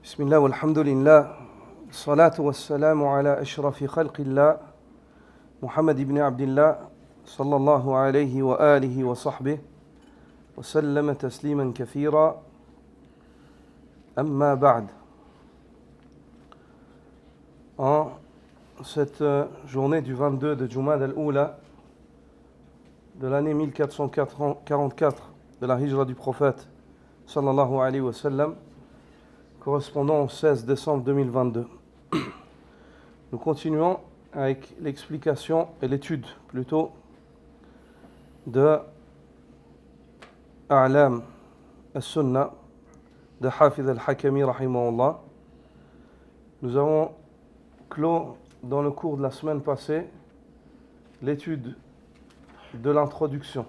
بسم الله والحمد لله الصلاة والسلام على أشرف خلق الله محمد بن عبد الله صلى الله عليه وآله وصحبه وسلم تسليما كثيرا أما بعد. En cette journée du 22 de Jumad al-Oula de l'année 1444 de la hijra du prophète sallallahu alayhi wa sallam, correspondant au 16 décembre 2022. Nous continuons avec l'explication et l'étude plutôt de A'lam al-Sunnah de Hafiz al-Hakami rahimahullah. Nous avons clos dans le cours de la semaine passée l'étude de l'introduction.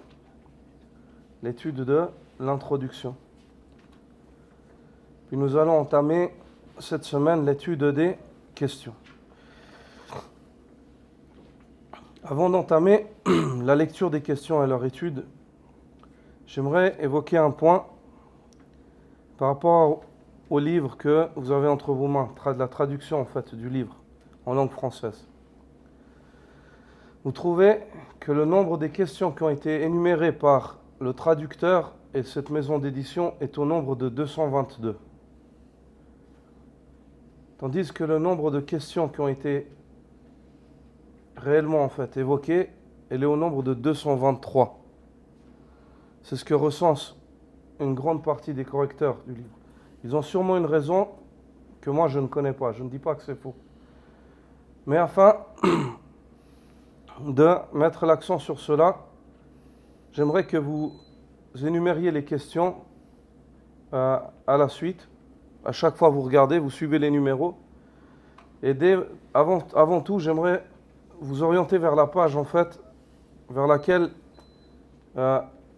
Puis nous allons entamer cette semaine l'étude des questions. Avant d'entamer la lecture des questions et leur étude, j'aimerais évoquer un point par rapport au livre que vous avez entre vos mains, la traduction en fait du livre en langue française. Vous trouvez que le nombre des questions qui ont été énumérées par le traducteur et cette maison d'édition est au nombre de 222. Tandis que le nombre de questions qui ont été réellement en fait évoquées, elle est au nombre de 223. C'est ce que recense une grande partie des correcteurs du livre. Ils ont sûrement une raison que moi je ne connais pas. Je ne dis pas que c'est faux. Mais afin de mettre l'accent sur cela, j'aimerais que vous énumériez les questions à la suite. À chaque fois, vous regardez, vous suivez les numéros. Et avant tout, j'aimerais vous orienter vers la page, en fait, vers laquelle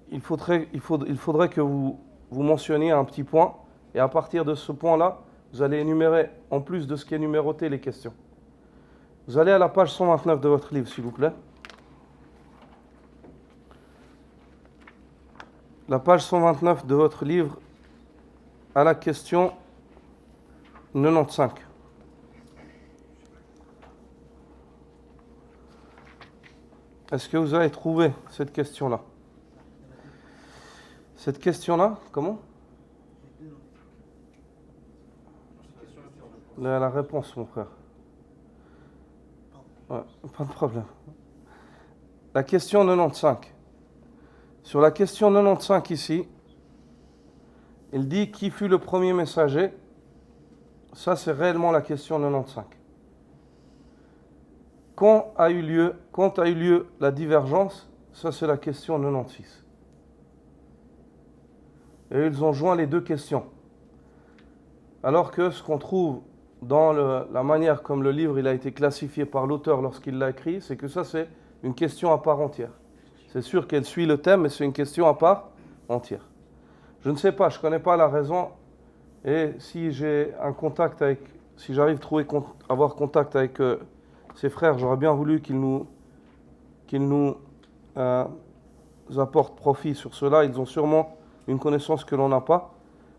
il faudrait que vous mentionniez un petit point. Et à partir de ce point-là, vous allez énumérer, en plus de ce qui est numéroté, les questions. Vous allez à la page 129 de votre livre, s'il vous plaît. La page 129 de votre livre, à la question 95. Est-ce que vous avez trouvé cette question-là? Cette question-là, comment? La réponse, mon frère. Ouais, pas de problème. La question 95. Sur la question 95 ici, il dit qui fut le premier messager. Ça, c'est réellement la question 95. Quand a eu lieu la divergence, ça c'est la question 96. Et ils ont joint les deux questions. Alors que ce qu'on trouve dans la manière comme le livre il a été classifié par l'auteur lorsqu'il l'a écrit, c'est que ça c'est une question à part entière. C'est sûr qu'elle suit le thème, mais c'est une question à part entière. Je ne sais pas, je ne connais pas la raison. Et si j'ai un contact avec, si j'arrive à avoir contact avec ses frères, j'aurais bien voulu qu'ils nous apportent profit sur cela. Ils ont sûrement une connaissance que l'on n'a pas.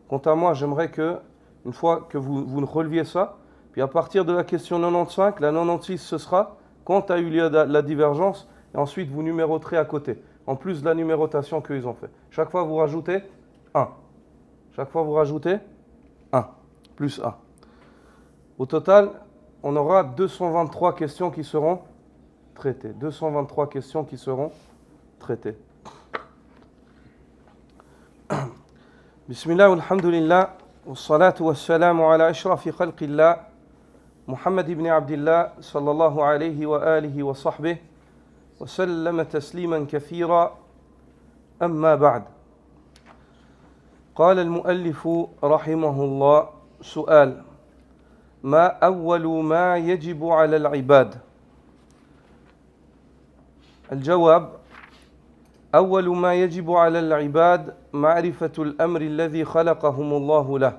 Quant à moi, j'aimerais que, une fois que vous releviez ça, puis à partir de la question 95, la 96, ce sera quand a eu lieu la divergence, et ensuite vous numéroterez à côté, en plus de la numérotation qu'ils ont fait. Chaque fois, vous rajoutez 1. Chaque fois, vous rajoutez 1, plus 1. Au total, on aura 223 questions qui seront traitées. 223 questions qui seront traitées. Bismillah, alhamdulillah, wassalatu wassalamu ala ashrafi khalqillah, Muhammad ibn Abdillah, sallallahu alayhi wa alihi wa sahbihi, wa sallama tasliman kathira, amma ba'd. قال المؤلف رحمه الله سؤال ما أول ما يجب على العباد؟ الجواب أول ما يجب على العباد معرفة الأمر الذي خلقهم الله له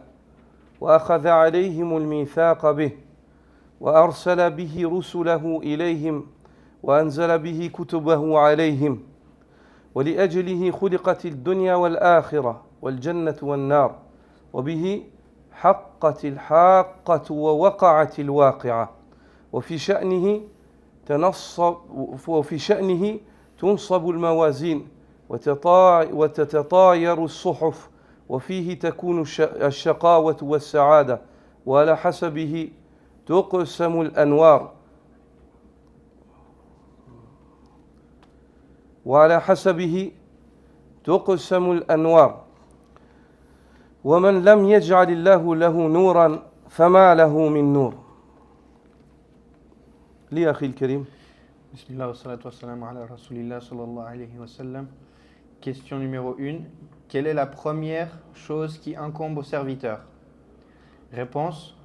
وأخذ عليهم الميثاق به وأرسل به رسله إليهم وأنزل به كتبه عليهم ولأجله خلقت الدنيا والآخرة والجنة والنار وبه حق انشقت الحاقة ووقعت الواقعة وفي شأنه تنصب الموازين وتتطاير الصحف وفيه تكون الشقاوة والسعادة وعلى حسبه تقسم الأنوار ومن لم يجعل الله له نورا فما له من نور. لي أخي الكريم. Bismillah wa salatu wa salam ala rasulillah sallallahu alayhi wa sallam. Question numéro 1. Quelle est la première chose qui incombe au serviteur? Réponse.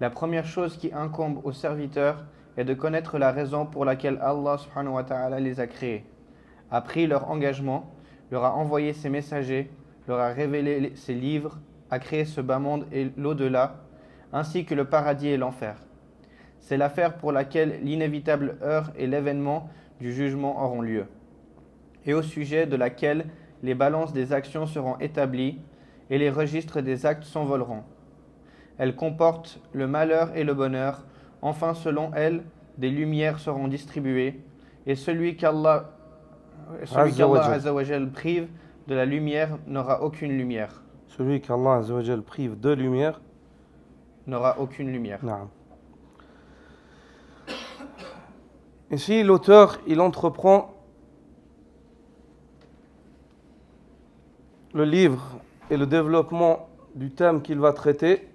La première chose qui incombe au serviteur est de connaître la raison pour laquelle Allah subhanahu wa ta'ala les a créés, a pris leur engagement, leur a envoyé ses messagers, leur a révélé ses livres, a créé ce bas monde et l'au-delà, ainsi que le paradis et l'enfer. C'est l'affaire pour laquelle l'inévitable heure et l'événement du jugement auront lieu, et au sujet de laquelle les balances des actions seront établies et les registres des actes s'envoleront. Elle comporte le malheur et le bonheur. Enfin, selon elle, des lumières seront distribuées, et celui qu'Allah Azza wa Jal prive de la lumière n'aura aucune lumière. Celui qu'Allah Azza wa Jal prive de lumière n'aura aucune lumière. Non. Ici, l'auteur, il entreprend le livre et le développement du thème qu'il va traiter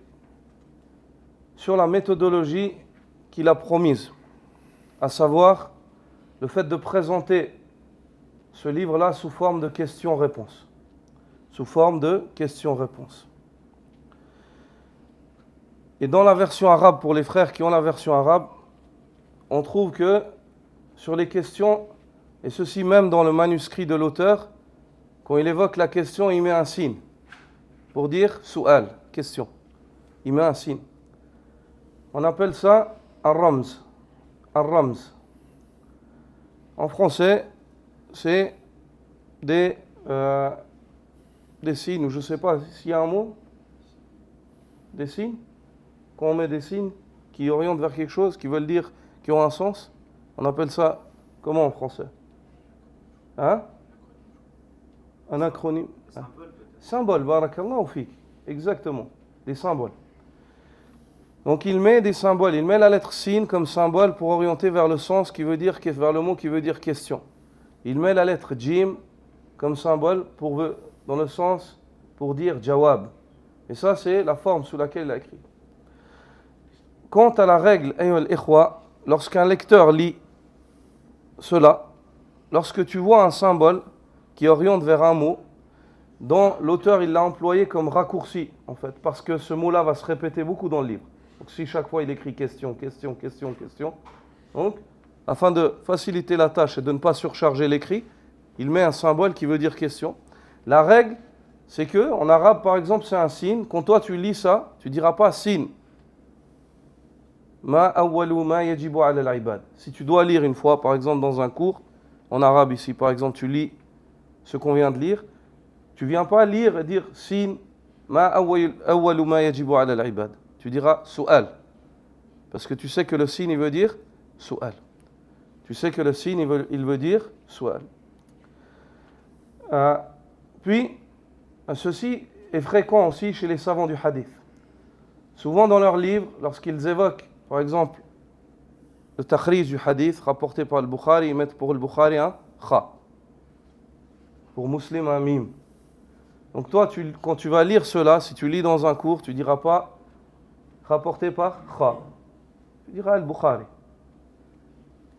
sur la méthodologie qu'il a promise, à savoir le fait de présenter ce livre-là sous forme de questions-réponses. Sous forme de questions-réponses. Et dans la version arabe, pour les frères qui ont la version arabe, on trouve que sur les questions, et ceci même dans le manuscrit de l'auteur, quand il évoque la question, il met un signe pour dire su'al, question. Il met un signe. On appelle ça ar-ramz. Ar-ramz. En français, c'est des signes, ou je ne sais pas s'il y a un mot. Des signes. Quand on met des signes qui orientent vers quelque chose, qui veulent dire, qui ont un sens, on appelle ça comment en français? Hein? Un acronyme. Symbole, barakallahu fik. Exactement, des symboles. Donc il met des symboles, il met la lettre sin comme symbole pour orienter vers le sens qui veut dire, vers le mot qui veut dire question. Il met la lettre jim comme symbole dans le sens pour dire jawab. Et ça c'est la forme sous laquelle il a écrit. Quant à la règle, ayyuhal ikhwa, lorsqu'un lecteur lit cela, lorsque tu vois un symbole qui oriente vers un mot, dont l'auteur il l'a employé comme raccourci en fait, parce que ce mot-là va se répéter beaucoup dans le livre. Donc si chaque fois il écrit question, question, question, question, donc afin de faciliter la tâche et de ne pas surcharger l'écrit, il met un symbole qui veut dire question. La règle, c'est que en arabe par exemple c'est un signe. Quand toi tu lis ça, tu diras pas signe. Ma awwalu ma yajibu ala al-ibad. Si tu dois lire une fois, par exemple dans un cours, en arabe ici, par exemple, tu lis ce qu'on vient de lire, tu ne viens pas lire et dire sin ma awwalu ma yajibu ala al-ibad. Tu diras su'al. Parce que tu sais que le sin, il veut dire su'al. Tu sais que le sin, il veut dire su'al. Puis, ceci est fréquent aussi chez les savants du hadith. Souvent dans leurs livres, lorsqu'ils évoquent par exemple, le takhrij du hadith rapporté par le Bukhari, ils mettent pour le Bukhari un kha. Pour Muslim un mim. Donc toi, quand tu vas lire cela, si tu lis dans un cours, tu ne diras pas rapporté par kha. Tu diras al-Bukhari.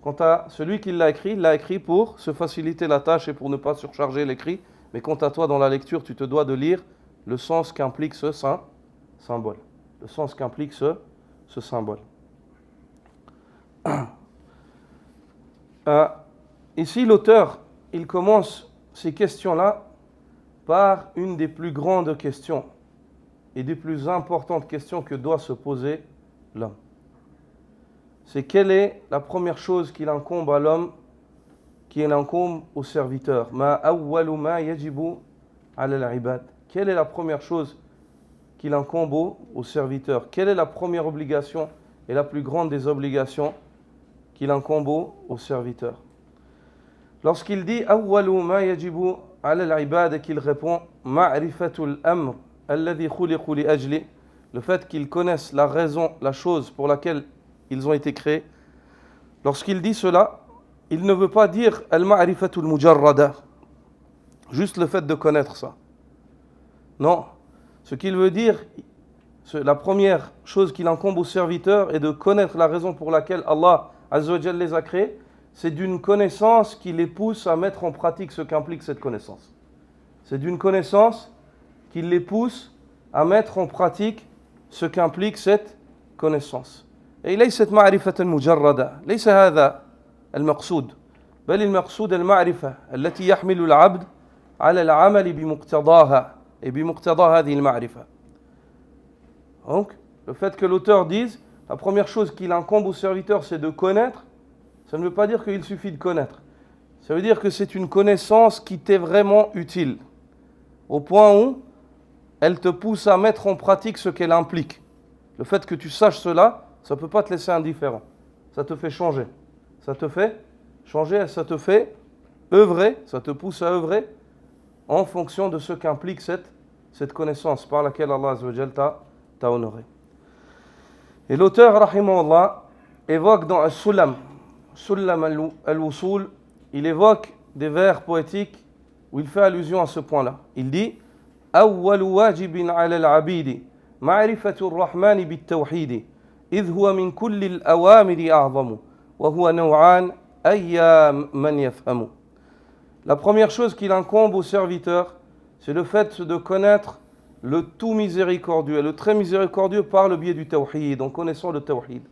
Quant à celui qui l'a écrit pour se faciliter la tâche et pour ne pas surcharger l'écrit. Mais quant à toi, dans la lecture, tu te dois de lire le sens qu'implique ce symbole. Le sens qu'implique ce symbole. Ici, l'auteur, il commence ces questions-là par une des plus grandes questions et des plus importantes questions que doit se poser l'homme. C'est quelle est la première chose qu'il incombe à l'homme, qui incombe au serviteur. Ma awwalu ma yajibu ala al-ibad. Quelle est la première chose qu'il incombe au serviteur. Quelle est la première obligation et la plus grande des obligations qu'il incombe au serviteur? Lorsqu'il dit awwalu ma yajibu ala al-ibad, et qu'il répond ma'rifatul amr alladhi khuliqu li ajli, le fait qu'ils connaissent la raison, la chose pour laquelle ils ont été créés. Lorsqu'il dit cela, il ne veut pas dire al-ma'rifatul mujarrada, juste le fait de connaître ça. Non, ce qu'il veut dire, la première chose qu'il incombe aux serviteurs est de connaître la raison pour laquelle Allah Azza wa Jalla les a créés. C'est d'une connaissance qui les pousse à mettre en pratique ce qu'implique cette connaissance. C'est d'une connaissance qui les pousse à mettre en pratique ce qu'implique cette connaissance. Et ليست معرفة مجردة، ليس هذا المقصود، بل المقصود المعرفة التي يحمل العبد على العمل بمقتضاها et بمقتضى هذه المعرفة. Donc, le fait que l'auteur dise la première chose qu'il incombe au serviteur, c'est de connaître, ça ne veut pas dire qu'il suffit de connaître. Ça veut dire que c'est une connaissance qui t'est vraiment utile, au point où elle te pousse à mettre en pratique ce qu'elle implique. Le fait que tu saches cela, ça ne peut pas te laisser indifférent. Ça te fait changer. Ça te fait changer, ça te fait œuvrer, ça te pousse à œuvrer en fonction de ce qu'implique cette connaissance par laquelle Allah Azza wa Jalla t'a honoré. Et l'auteur, rahimahullah, évoque dans As-Sulam, Sulam al-Wusul, il évoque des vers poétiques où il fait allusion à ce point-là. Il dit أول واجب على العبيد معرفة الرحمن بالتوحيد إذ هو من كل الأوامر أعظم وهو نوعان أيا من يفهم. La première chose qu'il incombe au serviteur, c'est le fait de connaître le tout miséricordieux et le très miséricordieux par le biais du tawhid, en connaissant le tawhid.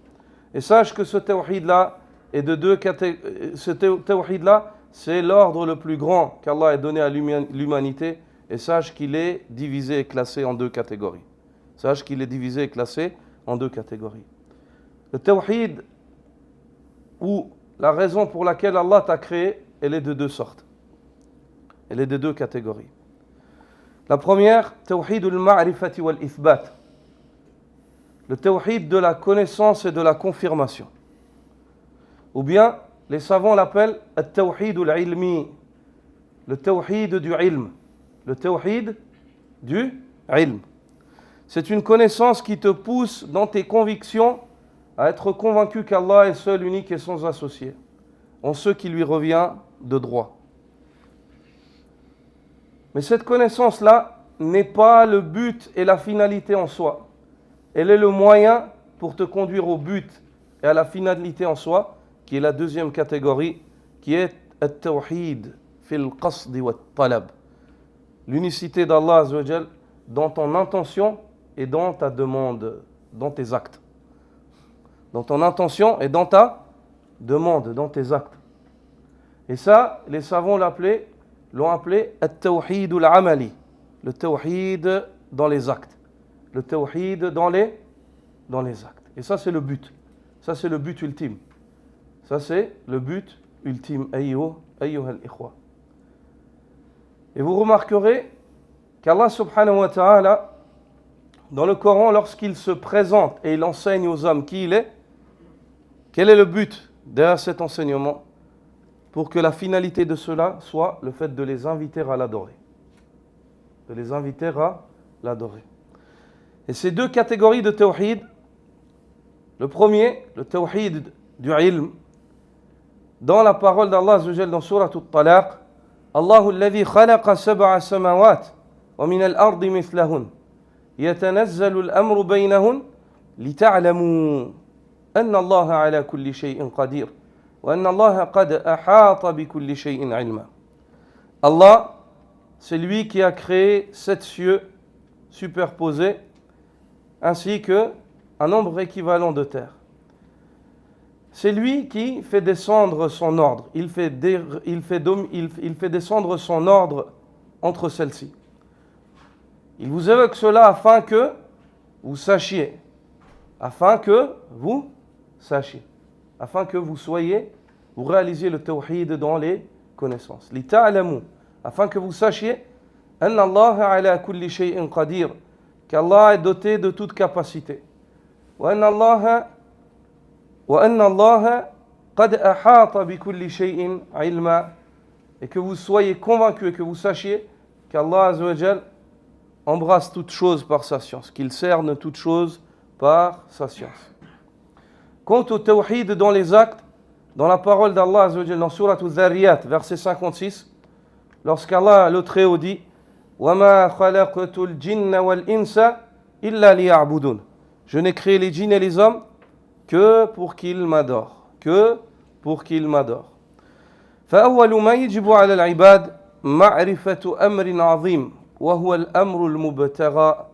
Et sache que ce tawhid-là est de deux catégories. Ce tawhid-là, c'est l'ordre le plus grand qu'Allah ait donné à l'humanité. Et sache qu'il est divisé et classé en deux catégories. Sache qu'il est divisé et classé en deux catégories. Le tawhid, ou la raison pour laquelle Allah t'a créé, elle est de deux sortes. Elle est de deux catégories. La première, tawhidul ma'rifati wal ithbat. Le tawhid de la connaissance et de la confirmation. Ou bien, les savants l'appellent at-tawhidul ilmi. Le tawhid du ilm. Le tawhid du ilm. C'est une connaissance qui te pousse dans tes convictions à être convaincu qu'Allah est seul, unique et sans associé, en ce qui lui revient de droit. Mais cette connaissance-là n'est pas le but et la finalité en soi. Elle est le moyen pour te conduire au but et à la finalité en soi, qui est la deuxième catégorie, qui est at-tawhid fil qasdi wa talab. L'unicité d'Allah Azza wa Jal dans ton intention et dans ta demande, dans tes actes. Dans ton intention et dans ta demande, dans tes actes. Et ça, les savants l'ont appelé at-tawhid al-amali, le tawhid dans les actes. Le tawhid dans les actes. Et ça, c'est le but. Ça, c'est le but ultime. Ça, c'est le but ultime. Ayyuha al-ikhwa. Et vous remarquerez qu'Allah subhanahu wa ta'ala, dans le Coran, lorsqu'il se présente et il enseigne aux hommes qui il est, quel est le but derrière cet enseignement? Pour que la finalité de cela soit le fait de les inviter à l'adorer. De les inviter à l'adorer. Et ces deux catégories de tawhid, le premier, le tawhid du ilm, dans la parole d'Allah Azza wa Jalla dans Surat At-Talaq, الله الذي خلق سبع سماوات ومن الأرض مثلهن يتنزل الأمر بينهن لتعلموا أن الله على كل شيء قدير وأن الله قد أحاط بكل شيء علما. Allah, c'est lui qui a créé 7 cieux superposés ainsi que un nombre équivalent de terres. C'est lui qui fait descendre son ordre. Il fait descendre son ordre entre celles-ci. Il vous évoque cela afin que vous sachiez. Afin que vous sachiez. Afin que vous réalisiez le tawhid dans les connaissances. Li ta'lamu. Afin que vous sachiez anna Allah ala kulli shay'in qadir, qu'Allah est doté de toute capacité. وأن الله قد أحاط بكل شيء علما, et que vous soyez convaincus et que vous sachiez qu'Allah Azza wa Jal embrasse toute chose par sa science, qu'il cerne toute chose par sa science. Quant au tawhid dans les actes, dans la parole d'Allah Azza wa Jal, dans Surat Al-Dhariyat, verset 56, lorsqu'Allah le Très-Haut dit وَمَا خَلَقْتُ الْجِنَّ وَالْإِنسَ إِلَّا لِيَعْبُدُونَ, je n'ai créé les djinns et les hommes que pour qu'ils m'adorent, فأول ما يجب على العباد معرفة أمر عظيم وهو الأمر المبتغى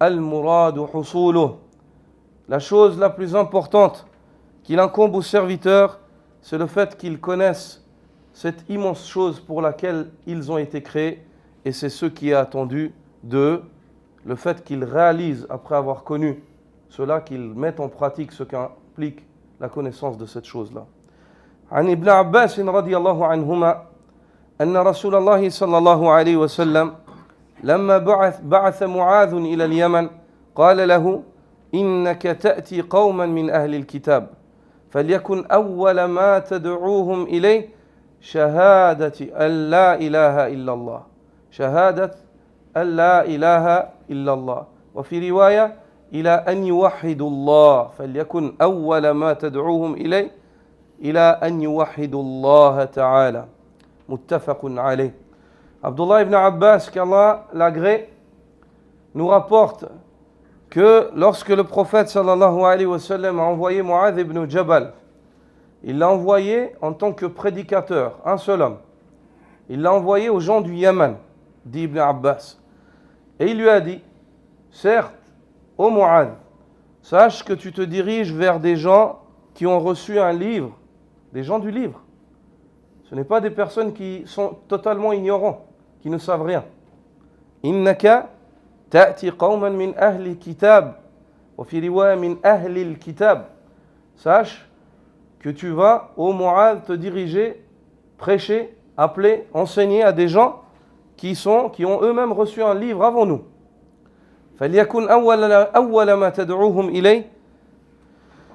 المراد حصوله. La chose la plus importante qu'il incombe aux serviteurs, c'est le fait qu'ils connaissent cette immense chose pour laquelle ils ont été créés, et c'est ce qui est attendu d'eux, le fait qu'ils réalisent, après avoir connu cela, qu'ils mettent en pratique ce qu'implique la connaissance de cette chose-là. عن ابن عباس رضي الله عنهما أن رسول الله صلى الله عليه وسلم لما بعث معاذ إلى اليمن قال له إنك تأتي قوما من أهل الكتاب فليكن أول ما تدعوهم إليه شهادة أن لا إله إلا الله وفي رواية إلى أن يوحدوا الله فليكن أول ما تدعوهم إليه إلى أن يوحدوا الله تعالى متفق عليه. Abdullah ibn Abbas, qu'Allah l'agrée, nous rapporte que lorsque le prophète sallallahu alayhi wa sallam a envoyé Mu'adh ibn Jabal, il l'a envoyé en tant que prédicateur, un seul homme. Il l'a envoyé aux gens du Yémen, dit Ibn Abbas. Et il lui a dit, certes, ô Mu'adh, sache que tu te diriges vers des gens qui ont reçu un livre, des gens du livre. Ce n'est pas des personnes qui sont totalement ignorants, qui ne savent rien. Innaka ta'ti qawman min ahli kitab, wa fi riwaya min ahli al-kitab. Sache que tu vas, ô Mu'adh, te diriger, prêcher, appeler, enseigner à des gens qui ont eux-mêmes reçu un livre avant nous. فليكن أول ما تدعوهم إليه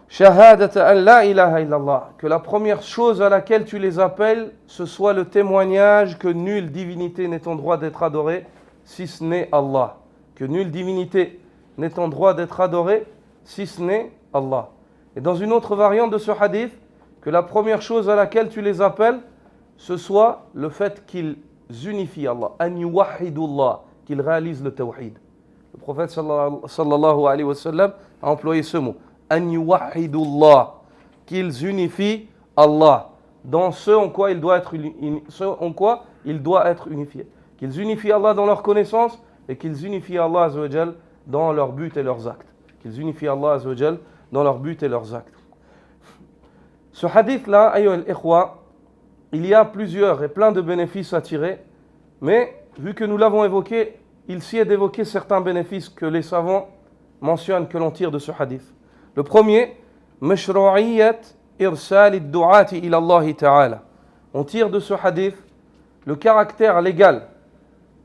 شهادة أن لا إله إلا الله, que la première chose à laquelle tu les appelles, ce soit le témoignage que nulle divinité n'est en droit d'être adorée si ce n'est Allah. Que nulle divinité n'est en droit d'être adorée si ce n'est Allah. Et dans une autre variante de ce hadith, que la première chose à laquelle tu les appelles, ce soit le fait qu'ils unifient Allah, an yuwahidullah, qu'ils réalisent le tawhid. Le prophète sallallahu alayhi wa sallam a employé ce mot, an yuwahidullah, qu'ils unifient Allah dans ce en quoi il doit être unifié. Qu'ils unifient Allah dans leur connaissance et qu'ils unifient Allah azza wa jal dans leurs buts et leurs actes. Qu'ils unifient Allah azza wa jal dans leurs buts et leurs actes. Ce hadith-là, ayyuha al-ikhwa, il y a plusieurs et plein de bénéfices à tirer, mais vu que nous l'avons évoqué, il s'y est d'évoquer certains bénéfices que les savants mentionnent que l'on tire de ce hadith. Le premier, mashru'iyyat irsal ad-du'ati ila Allah ta'ala. On tire de ce hadith le caractère légal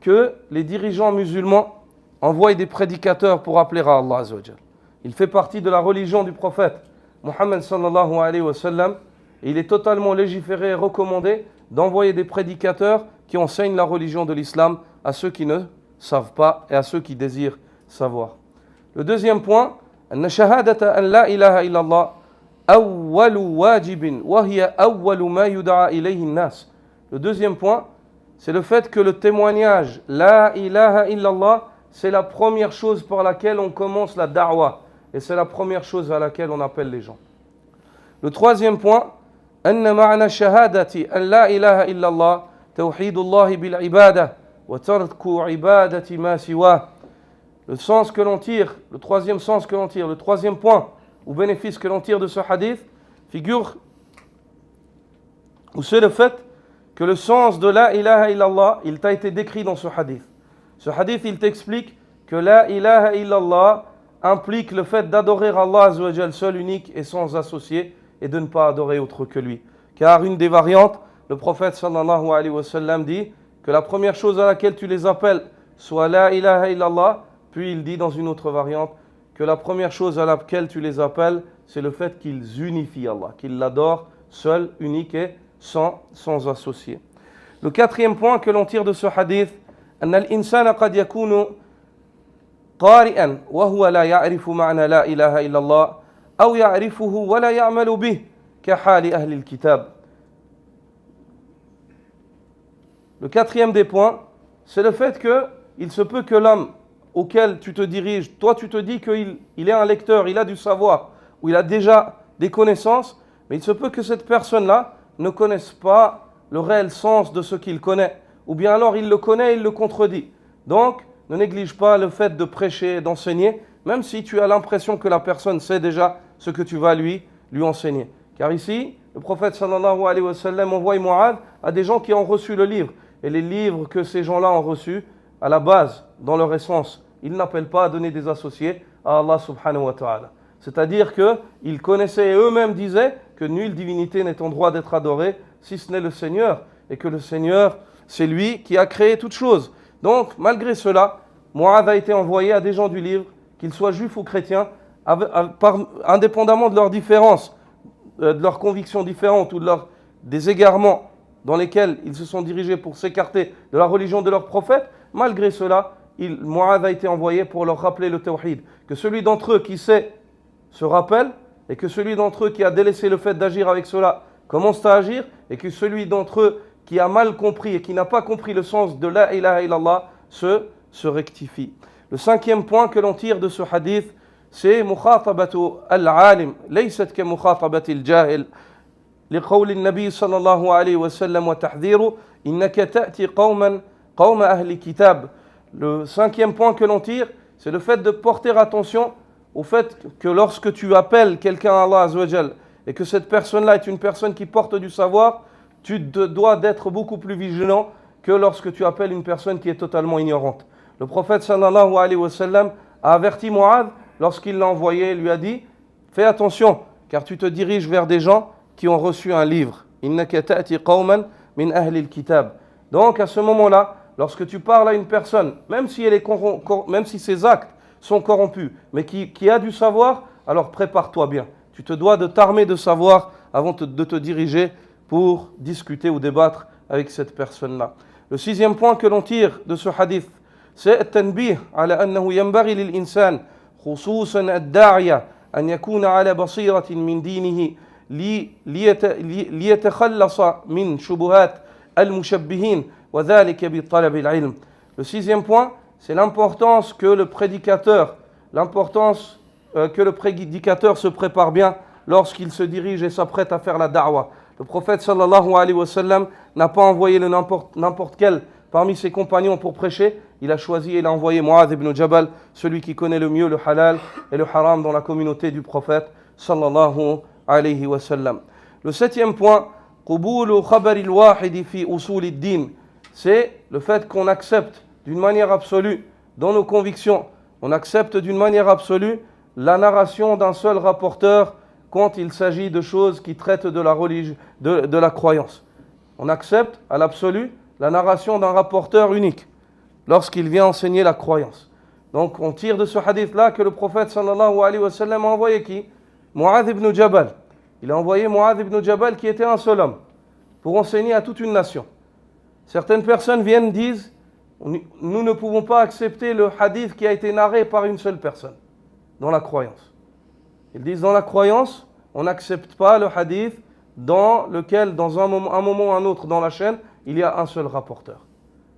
que les dirigeants musulmans envoient des prédicateurs pour appeler à Allah azza wa jal. Il fait partie de la religion du prophète Muhammad sallallahu alayhi wa sallam, et il est totalement légiféré et recommandé d'envoyer des prédicateurs qui enseignent la religion de l'islam à ceux qui ne savent pas et à ceux qui désirent savoir. Le deuxième point, أن شهادة أن لا إله إلا الله أول واجب وهي أول ما يدعى إليه الناس. Le deuxième point, c'est le fait que le témoignage La ilaha illallah, c'est la première chose par laquelle on commence la da'wa, et c'est la première chose à laquelle on appelle les gens. Le troisième point, أن معنى شهادة أن لا إله إلا الله توحيد الله بالعبادة وترك عبادة ما سواه. Le sens que l'on tire, le troisième sens que l'on tire, le troisième point ou bénéfice que l'on tire de ce hadith, figure, ou c'est le fait que le sens de la ilaha illallah, il t'a été décrit dans ce hadith. Ce hadith, il t'explique que la ilaha illallah implique le fait d'adorer Allah azza wa jal seul, unique et sans associé, et de ne pas adorer autre que lui. Car une des variantes, le prophète sallallahu alayhi wa sallam dit que la première chose à laquelle tu les appelles soit la ilaha illallah, Puis il dit dans une autre variante que la première chose à laquelle tu les appelles, c'est le fait qu'ils unifient Allah, qu'ils l'adorent seul, unique et sans associé. Le quatrième point que l'on tire de ce hadith, أن الإنسان قد يكون قارئا وهو لا يعرف معنى لا إله إلا الله أو يعرفه ولا يعمل به كحال أهل الكتاب. Le quatrième des points, c'est le fait qu'il se peut que l'homme auquel tu te diriges, toi tu te dis qu'il est un lecteur, il a du savoir, ou il a déjà des connaissances, mais il se peut que cette personne-là ne connaisse pas le réel sens de ce qu'il connaît, ou bien alors il le connaît et il le contredit. Donc, ne néglige pas le fait de prêcher, d'enseigner, même si tu as l'impression que la personne sait déjà ce que tu vas lui enseigner. Car ici, le prophète sallallahu alayhi wa sallam envoie Mu'adh à des gens qui ont reçu le livre. Et les livres que ces gens-là ont reçus, à la base, dans leur essence, ils n'appellent pas à donner des associés à Allah subhanahu wa ta'ala. C'est-à-dire qu'ils connaissaient et eux-mêmes disaient que nulle divinité n'est en droit d'être adorée si ce n'est le Seigneur. Et que le Seigneur, c'est lui qui a créé toutes choses. Donc, malgré cela, Mu'adh a été envoyé à des gens du livre, qu'ils soient juifs ou chrétiens, indépendamment de leurs différences, de leurs convictions différentes ou des égarements dans lesquels ils se sont dirigés pour s'écarter de la religion de leur prophète, malgré cela, Mu'adh a été envoyé pour leur rappeler le tawhid. Que celui d'entre eux qui sait se rappelle, et que celui d'entre eux qui a délaissé le fait d'agir avec cela commence à agir, et que celui d'entre eux qui a mal compris et qui n'a pas compris le sens de la ilaha illallah se rectifie. Le cinquième point que l'on tire de ce hadith, c'est mukhatabatu al-alim, laysat ka mukhatabati al-jahil. لقول النبي صلى الله عليه وسلم وتحذيره إنك تأتي قوم أهل كتاب. Le cinquième point que l'on tire, c'est le fait de porter attention au fait que lorsque tu appelles quelqu'un à Allah Azza wa Jal et que cette personne-là est une personne qui porte du savoir, tu dois d'être beaucoup plus vigilant que lorsque tu appelles une personne qui est totalement ignorante. Le prophète sallallahu alayhi wa sallam a averti Mu'adh lorsqu'il l'a envoyé, il lui a dit « Fais attention, car tu te diriges vers des gens qui ont reçu un livre. Innaka ta'ti qawman min ahli al-kitab. » Donc à ce moment-là, lorsque tu parles à une personne, même si ses actes sont corrompus, mais qui a du savoir, alors prépare-toi bien. Tu te dois de t'armer de savoir avant de te diriger pour discuter ou débattre avec cette personne-là. Le sixième point que l'on tire de ce hadith, c'est التنبيه على أنه ينبغي للإنسان خصوصا الداعية أن يكون على بصيرة من دينه ليتخلص من شبهات المشبهين وذلك بطلب العلم. Le sixième point, c'est l'importance que le prédicateur se prépare bien lorsqu'il se dirige et s'apprête à faire la da'wah. Le prophète sallallahu alayhi wa sallam n'a pas envoyé n'importe quel parmi ses compagnons pour prêcher. Il a choisi et il a envoyé Mu'adh ibn Jabal, celui qui connaît le mieux le halal et le haram dans la communauté du prophète sallallahu alayhi wa sallam. Le septième point, قبول خبر الواحد في أصول الدين, c'est le fait qu'on accepte d'une manière absolue dans nos convictions, on accepte d'une manière absolue la narration d'un seul rapporteur quand il s'agit de choses qui traitent de la religion, de la croyance. On accepte à l'absolu la narration d'un rapporteur unique lorsqu'il vient enseigner la croyance. Donc on tire de ce hadith-là que le prophète sallallahu alayhi wa sallam a envoyé qui? Mu'adh ibn Jabal. Il a envoyé Mu'adh ibn Jabal qui était un seul homme pour enseigner à toute une nation. Certaines personnes viennent et disent nous ne pouvons pas accepter le hadith qui a été narré par une seule personne dans la croyance. Ils disent dans la croyance, on n'accepte pas le hadith dans lequel, dans un moment ou un autre dans la chaîne, il y a un seul rapporteur.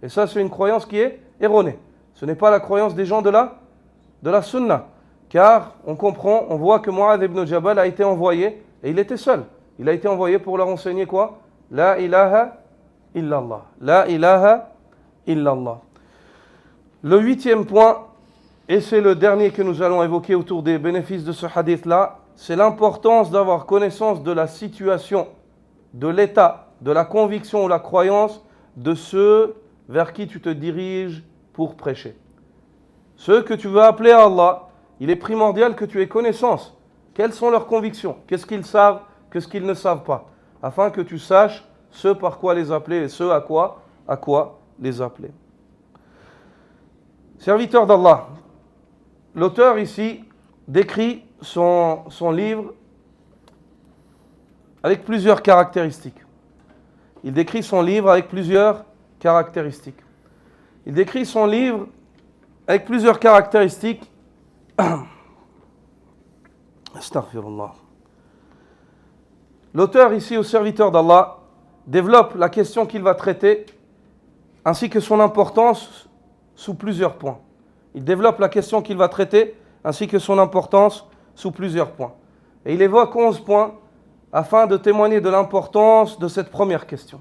Et ça, c'est une croyance qui est erronée. Ce n'est pas la croyance des gens de la sunna. Car on comprend, on voit que Mu'adh ibn Jabal a été envoyé, et il était seul. Il a été envoyé pour leur enseigner quoi? La ilaha illallah. La ilaha illallah. Le huitième point, et c'est le dernier que nous allons évoquer autour des bénéfices de ce hadith-là, c'est l'importance d'avoir connaissance de la situation, de l'état, de la conviction ou la croyance de ceux vers qui tu te diriges pour prêcher. Ceux que tu veux appeler à Allah, il est primordial que tu aies connaissance. Quelles sont leurs convictions? Qu'est-ce qu'ils savent? Qu'est-ce qu'ils ne savent pas? Afin que tu saches ce par quoi les appeler et ce à quoi les appeler. Serviteurs d'Allah, l'auteur ici décrit son livre avec plusieurs caractéristiques. Il décrit son livre avec plusieurs caractéristiques. Il décrit son livre avec plusieurs caractéristiques. Astaghfirullah. L'auteur ici, au serviteur d'Allah, développe la question qu'il va traiter ainsi que son importance sous plusieurs points. Il développe la question qu'il va traiter ainsi que son importance sous plusieurs points. Et il évoque 11 points afin de témoigner de l'importance de cette première question.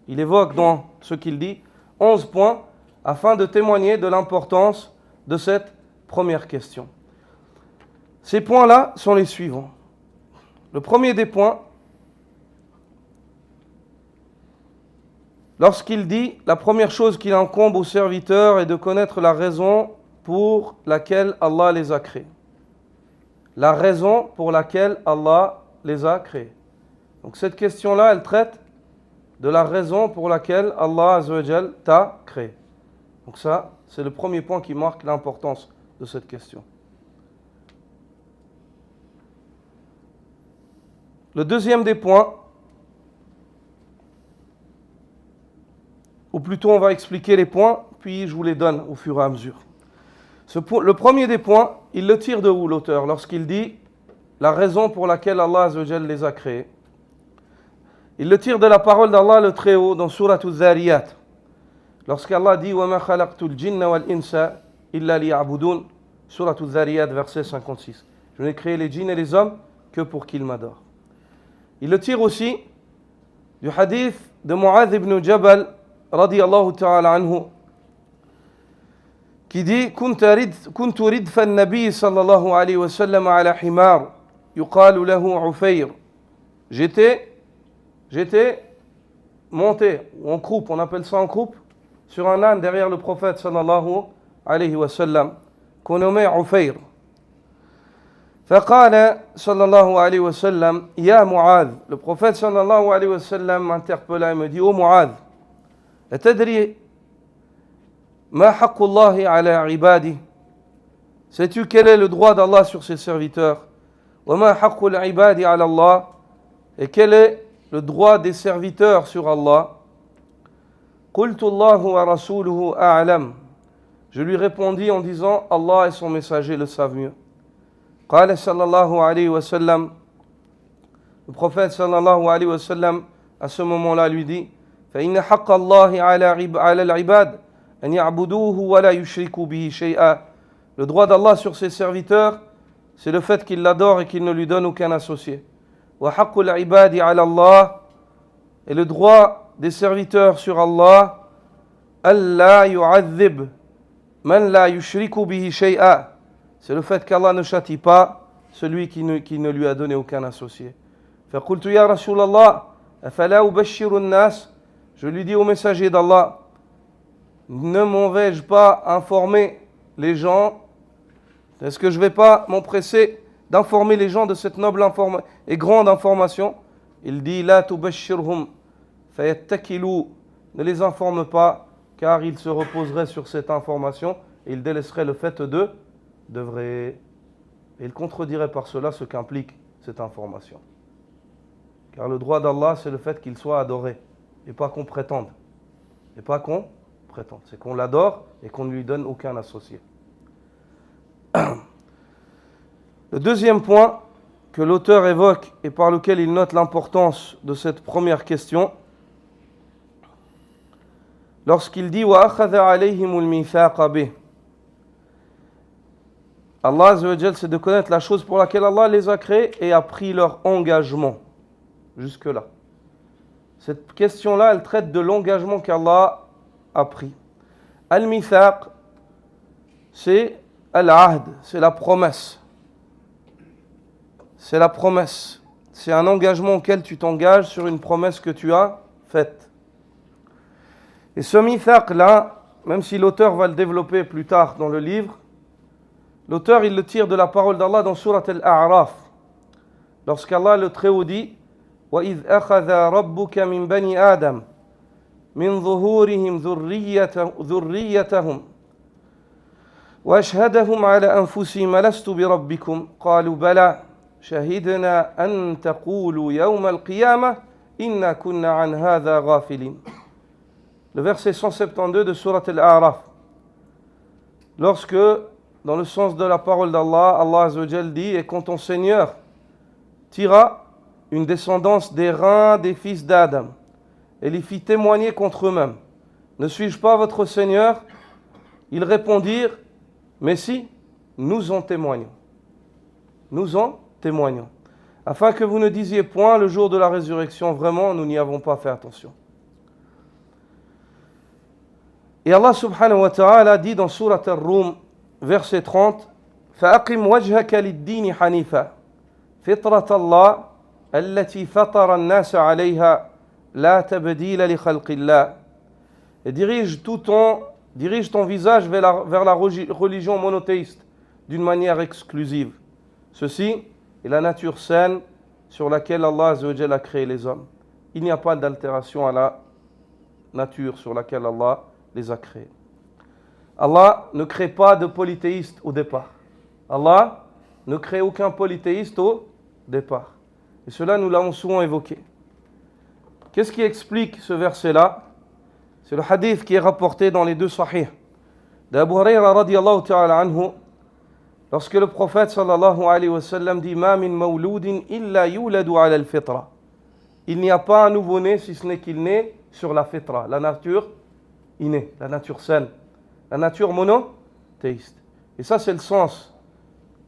Il évoque dans ce qu'il dit 11 points afin de témoigner de l'importance de cette première question. Ces points-là sont les suivants. Le premier des points, lorsqu'il dit la première chose qu'il incombe aux serviteurs est de connaître la raison pour laquelle Allah les a créés. La raison pour laquelle Allah les a créés. Donc cette question-là, elle traite de la raison pour laquelle Allah Azza wa Jal t'a créé. Donc ça, c'est le premier point qui marque l'importance de cette question. Le deuxième des points, ou plutôt on va expliquer les points, puis je vous les donne au fur et à mesure. Le premier des points, il le tire de où l'auteur lorsqu'il dit la raison pour laquelle Allah Azza wa Jal les a créés. Il le tire de la parole d'Allah le Très-Haut dans Surat Al-Zariyat. Lorsqu'Allah dit وَمَا خَلَقْتُ الْجِنَّ وَالْإِنسَ إِلَّا لِيَعْبُدُونَ, Surat Al-Zariyat, verset 56. Je n'ai créé les djinns et les hommes que pour qu'ils m'adorent. Il le tire aussi du hadith de Mu'adh ibn Jabal radiyallahu ta'ala anhu qui dit كنت ردف النبي صلى الله عليه وسلم على حمار يقال له عفير. J'étais monté en croupe, on appelle ça en croupe, sur un âne derrière le prophète sallallahu alayhi wa sallam, qu'on nommait Ufayr. فقال صلى الله عليه وسلم يا معاذ. Le prophète sallallahu alayhi wa sallam m'interpella et me dit: ô Mu'adh, أتدري ما حق الله على عباده? Sais-tu quel est le droit d'Allah sur ses serviteurs? وما حق العباد على الله? Et quel est le droit des serviteurs sur Allah? قلت الله ورسوله أعلم. Je lui répondis en disant: Allah et son messager le savent mieux. قال صلى الله عليه وسلم. Le prophète sallallahu alayhi wa sallam à ce moment-là lui dit: فإن حق الله على العباد أن يعبدوه ولا يشركوا به شيئا. Le droit d'Allah sur ses serviteurs, c'est le fait qu'ils l'adorent et qu'ils ne lui donnent aucun associé. وحق العباد على الله. Et le droit des serviteurs sur Allah, ألا يعذب من لا يشرك به شيئا. C'est le fait qu'Allah ne châtie pas celui qui ne lui a donné aucun associé. فقلت يا رسول الله أفلا أبشر الناس. Je lui dis au messager d'Allah: ne m'en vais-je pas informer les gens? Est-ce que je ne vais pas m'empresser d'informer les gens de cette noble et grande information? Il dit: لا تبشرهم فيتكلوا. Ne les informe pas, car ils se reposeraient sur cette information et ils délaisseraient le fait d'œuvrer. Et ils contrediraient par cela ce qu'implique cette information. Car le droit d'Allah, c'est le fait qu'il soit adoré, et pas qu'on prétende. Et pas qu'on prétende. C'est qu'on l'adore et qu'on ne lui donne aucun associé. Le deuxième point que l'auteur évoque et par lequel il note l'importance de cette première question, lorsqu'il dit وَأَخَذَ عَلَيْهِمُ الْمِيثَاقَ بِهِ. Allah Azza wa Jal, c'est de connaître la chose pour laquelle Allah les a créés et a pris leur engagement. Jusque-là. Cette question-là, elle traite de l'engagement qu'Allah a pris. Al-Mithaq, c'est Al-Ahd, c'est la promesse. C'est la promesse. C'est un engagement auquel tu t'engages sur une promesse que tu as faite. Et ce Mithaq-là, même si l'auteur va le développer plus tard dans le livre, l'auteur, il le tire de la parole d'Allah dans Surat Al-A'raf. Lorsqu'Allah le Très-Haut dit: وَإِذْ أَخَذَ رَبُّكَ مِنْ بَنِي آدَمَ مِنْ ظُهُورِهِمْ ذُرِّيَّتَهُمْ وأشهدهم على أنفسهم ألست بربكم قالوا بلى شهدنا أن تقولوا يوم القيامة إنا كنا عن هذا غافلين. Le verset 172 de Surat Al-A'raf. Lorsque, dans le sens de la parole d'Allah, Allah Azza wa Jal dit, et quand ton Seigneur tira une descendance des reins des fils d'Adam et les fit témoigner contre eux-mêmes, ne suis-je pas votre Seigneur? Ils répondirent, mais si, nous en témoignons. Nous en témoignons. Afin que vous ne disiez point le jour de la résurrection, vraiment, nous n'y avons pas fait attention. Et Allah subhanahu wa ta'ala dit dans Surat Ar-Rum, verset 30, فَأَقِمْ وَجْهَكَ لِلدِّينِ حَنِيفًا فِطْرَةَ اللَّهِ الَّتِي فَطَرَ النَّاسَ عَلَيْهَا لَا تَبْدِيلَ لِخَلْقِ اللَّهِ. Et dirige ton visage vers la religion monothéiste d'une manière exclusive. Ceci est la nature saine sur laquelle Allah Azza wa Jalla a créé les hommes. Il n'y a pas d'altération à la nature sur laquelle Allah les a créés. Allah ne crée pas de polythéiste au départ. Allah ne crée aucun polythéiste au départ. Et cela, nous l'avons souvent évoqué. Qu'est-ce qui explique ce verset-là? C'est le hadith qui est rapporté dans les deux sahih d'Abu Hurayra radiyallahu ta'ala anhu, lorsque le prophète sallallahu alayhi wa sallam dit Ma min mawloudin illa yuladu ala al-fitra. Il n'y a pas un nouveau-né si ce n'est qu'il naît sur la fitra, la nature innée, la nature saine, la nature monothéiste. Et ça, c'est le sens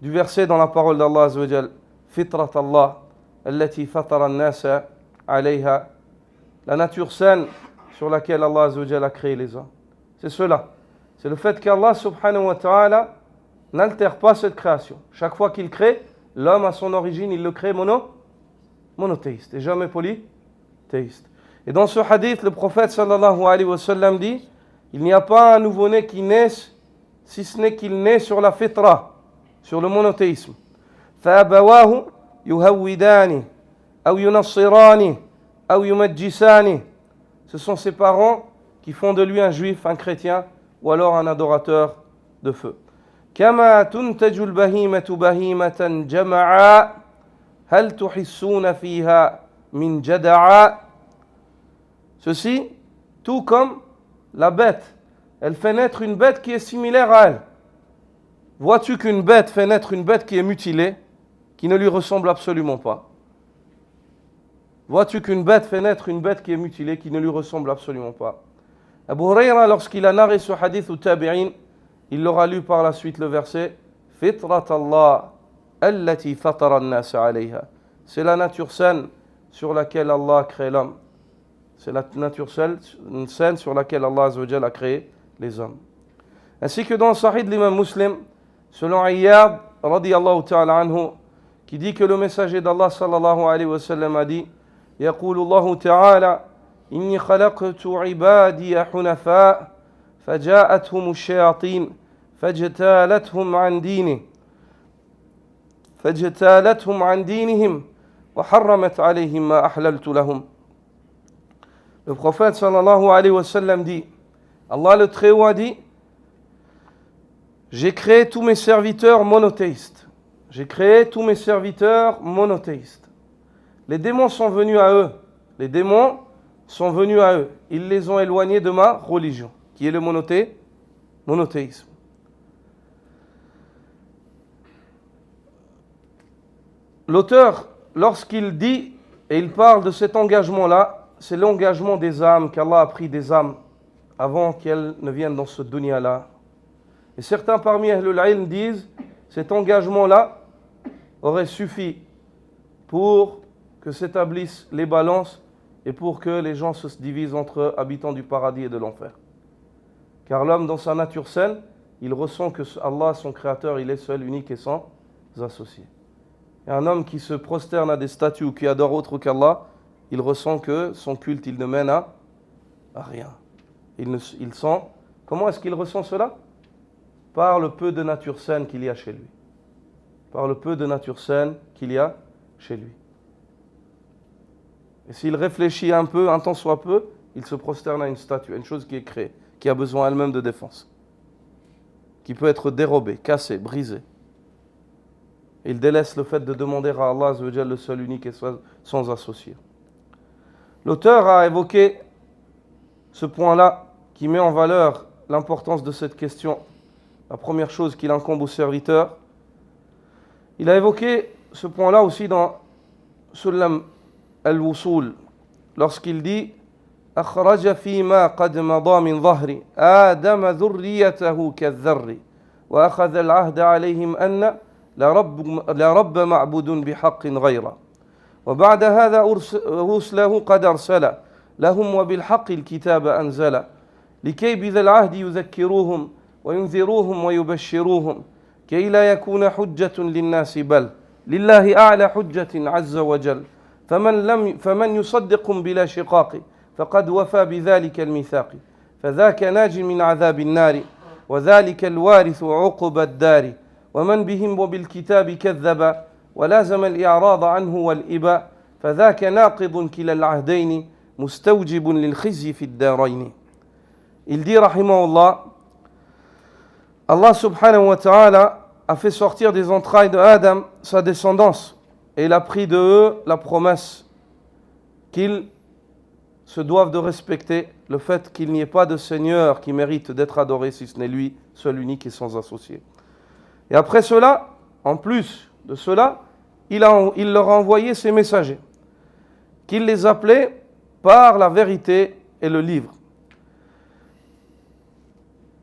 du verset dans la parole d'Allah Azza wa Jal. Fitrat Allah, allati fatara an-nasa alayha. La nature saine sur laquelle Allah Azza wa Jal a créé les hommes. C'est cela. C'est le fait qu'Allah subhanahu wa ta'ala n'altère pas cette création. Chaque fois qu'il crée, l'homme à son origine, il le crée monothéiste et jamais polythéiste. Et dans ce hadith, le prophète sallallahu alayhi wa sallam dit, il n'y a pas un nouveau-né qui naisse si ce n'est qu'il naît sur la fitra, sur le monothéisme. فَأَبَوَاهُ يُهَوِّدَانِ أَوْ يُنَصِّرَانِ أَوْ يُمَجِّسَانِ. Ce sont ses parents qui font de lui un juif, un chrétien, ou alors un adorateur de feu. كما تنتج البهيمة بهيمة جمعا هل تحسون فيها من جدعا. Ceci, tout comme la bête, elle fait naître une bête qui est similaire à elle. Vois-tu qu'une bête fait naître une bête qui est mutilée, qui ne lui ressemble absolument pas? Vois-tu qu'une bête fait naître une bête qui est mutilée, qui ne lui ressemble absolument pas? Abu Hurayra, lorsqu'il a narré ce hadith au tabi'in, il leur a lu par la suite le verset Fitrat Allah allati fatara an-nas alayha. C'est la nature saine sur laquelle Allah a créé l'homme. C'est la nature saine sur laquelle Allah Azza wa Jalla a créé les hommes. Ainsi que dans le Sahih de l'imam Muslim, selon Ayyab radiyallahu ta'ala anhu, qui dit que le messager d'Allah sallallahu alayhi wa sallam a dit يقول الله تعالى إني خلقت عبادي حنفاء فجاءتهم الشياطين فاجتالتهم عن دينهم وحرمت عليهم ما أحللت لهم. Le prophète sallallahu alayhi wa sallam dit, Allah le Très-Haut a dit, j'ai créé tous mes serviteurs monothéistes. J'ai créé tous mes serviteurs monothéistes. Les démons sont venus à eux. Les démons sont venus à eux. Ils les ont éloignés de ma religion, qui est le monothéisme. L'auteur, lorsqu'il dit, et il parle de cet engagement-là, c'est l'engagement des âmes, qu'Allah a pris des âmes avant qu'elles ne viennent dans ce dunya-là. Et certains parmi Ahlul Ilm disent, cet engagement-là aurait suffi pour que s'établissent les balances et pour que les gens se divisent entre habitants du paradis et de l'enfer. Car l'homme, dans sa nature saine, il ressent que Allah, son créateur, il est seul, unique et sans associé. Et un homme qui se prosterne à des statues ou qui adore autre qu'Allah, il ressent que son culte, il ne mène à rien. Il sent... Comment est-ce qu'il ressent cela? Par le peu de nature saine qu'il y a chez lui. Par le peu de nature saine qu'il y a chez lui. Et s'il réfléchit un peu, un tant soit peu, il se prosterne à une statue, à une chose qui est créée, qui a besoin elle-même de défense, qui peut être dérobé, cassé, brisé. Il délaisse le fait de demander à Allah Azza wa Jalla, le seul, unique et sans associé. L'auteur a évoqué ce point-là qui met en valeur l'importance de cette question. La première chose qu'il incombe au serviteur. Il a évoqué ce point-là aussi dans Sulam al-Wusul, lorsqu'il dit أخرج فيما قد مضى من ظهر آدم ذريته كالذر وأخذ العهد عليهم أن لا رب معبود بحق غيره وبعد هذا رسله قد أرسل لهم وبالحق الكتاب أنزل لكي بذا العهد يذكروهم وينذروهم ويبشروهم كي لا يكون حجة للناس بل لله أعلى حجة عز وجل فمن يصدقهم بلا شقاق فقد وفى بذلك الميثاق فذاك ناج من عذاب النار وذلك الوارث عقب الدار ومن بهم وبالكتاب كذب ولازم الإعراض عنه والإباء فذاك ناقض كلا العهدين مستوجب للخزي في الدارين. Il dit rahimahullah, Allah subhanahu wa ta'ala a fait sortir des entrailles de Adam sa descendance et il a pris de eux la promesse qu'ils se doivent de respecter le fait qu'il n'y ait pas de Seigneur qui mérite d'être adoré si ce n'est lui, seul, unique et sans associé. Et après cela, en plus de cela, il leur a envoyé ses messagers, qu'il les appelait par la vérité et le livre,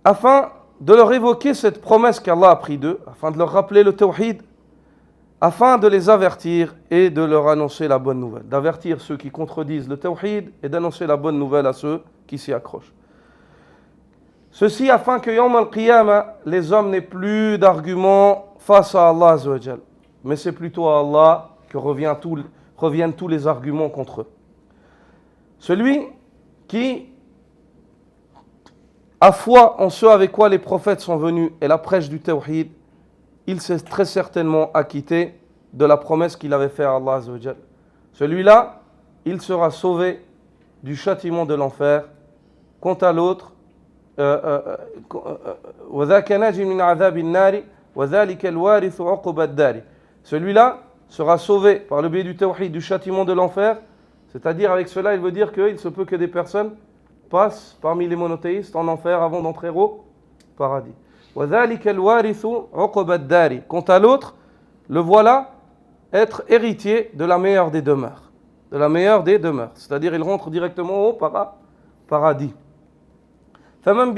afin de leur évoquer cette promesse qu'Allah a pris d'eux, afin de leur rappeler le tawhid, afin de les avertir et de leur annoncer la bonne nouvelle, d'avertir ceux qui contredisent le tawhid et d'annoncer la bonne nouvelle à ceux qui s'y accrochent. Ceci afin que Yawm al-Qiyamah, les hommes n'aient plus d'arguments face à Allah Azza wa Jal, mais c'est plutôt à Allah que reviennent tous les arguments contre eux. Celui qui a foi en ce avec quoi les prophètes sont venus et la prêche du tawhid, il s'est très certainement acquitté de la promesse qu'il avait faite à Allah Azza wa Jal. Celui-là, il sera sauvé du châtiment de l'enfer. Quant à l'autre, celui-là sera sauvé par le biais du tawhid du châtiment de l'enfer, c'est-à-dire avec cela il veut dire qu'il se peut que des personnes passent parmi les monothéistes en enfer avant d'entrer au paradis. Quant à l'autre, le voilà être héritier de la meilleure des demeures. De la meilleure des demeures. C'est-à-dire il rentre directement au paradis. Quant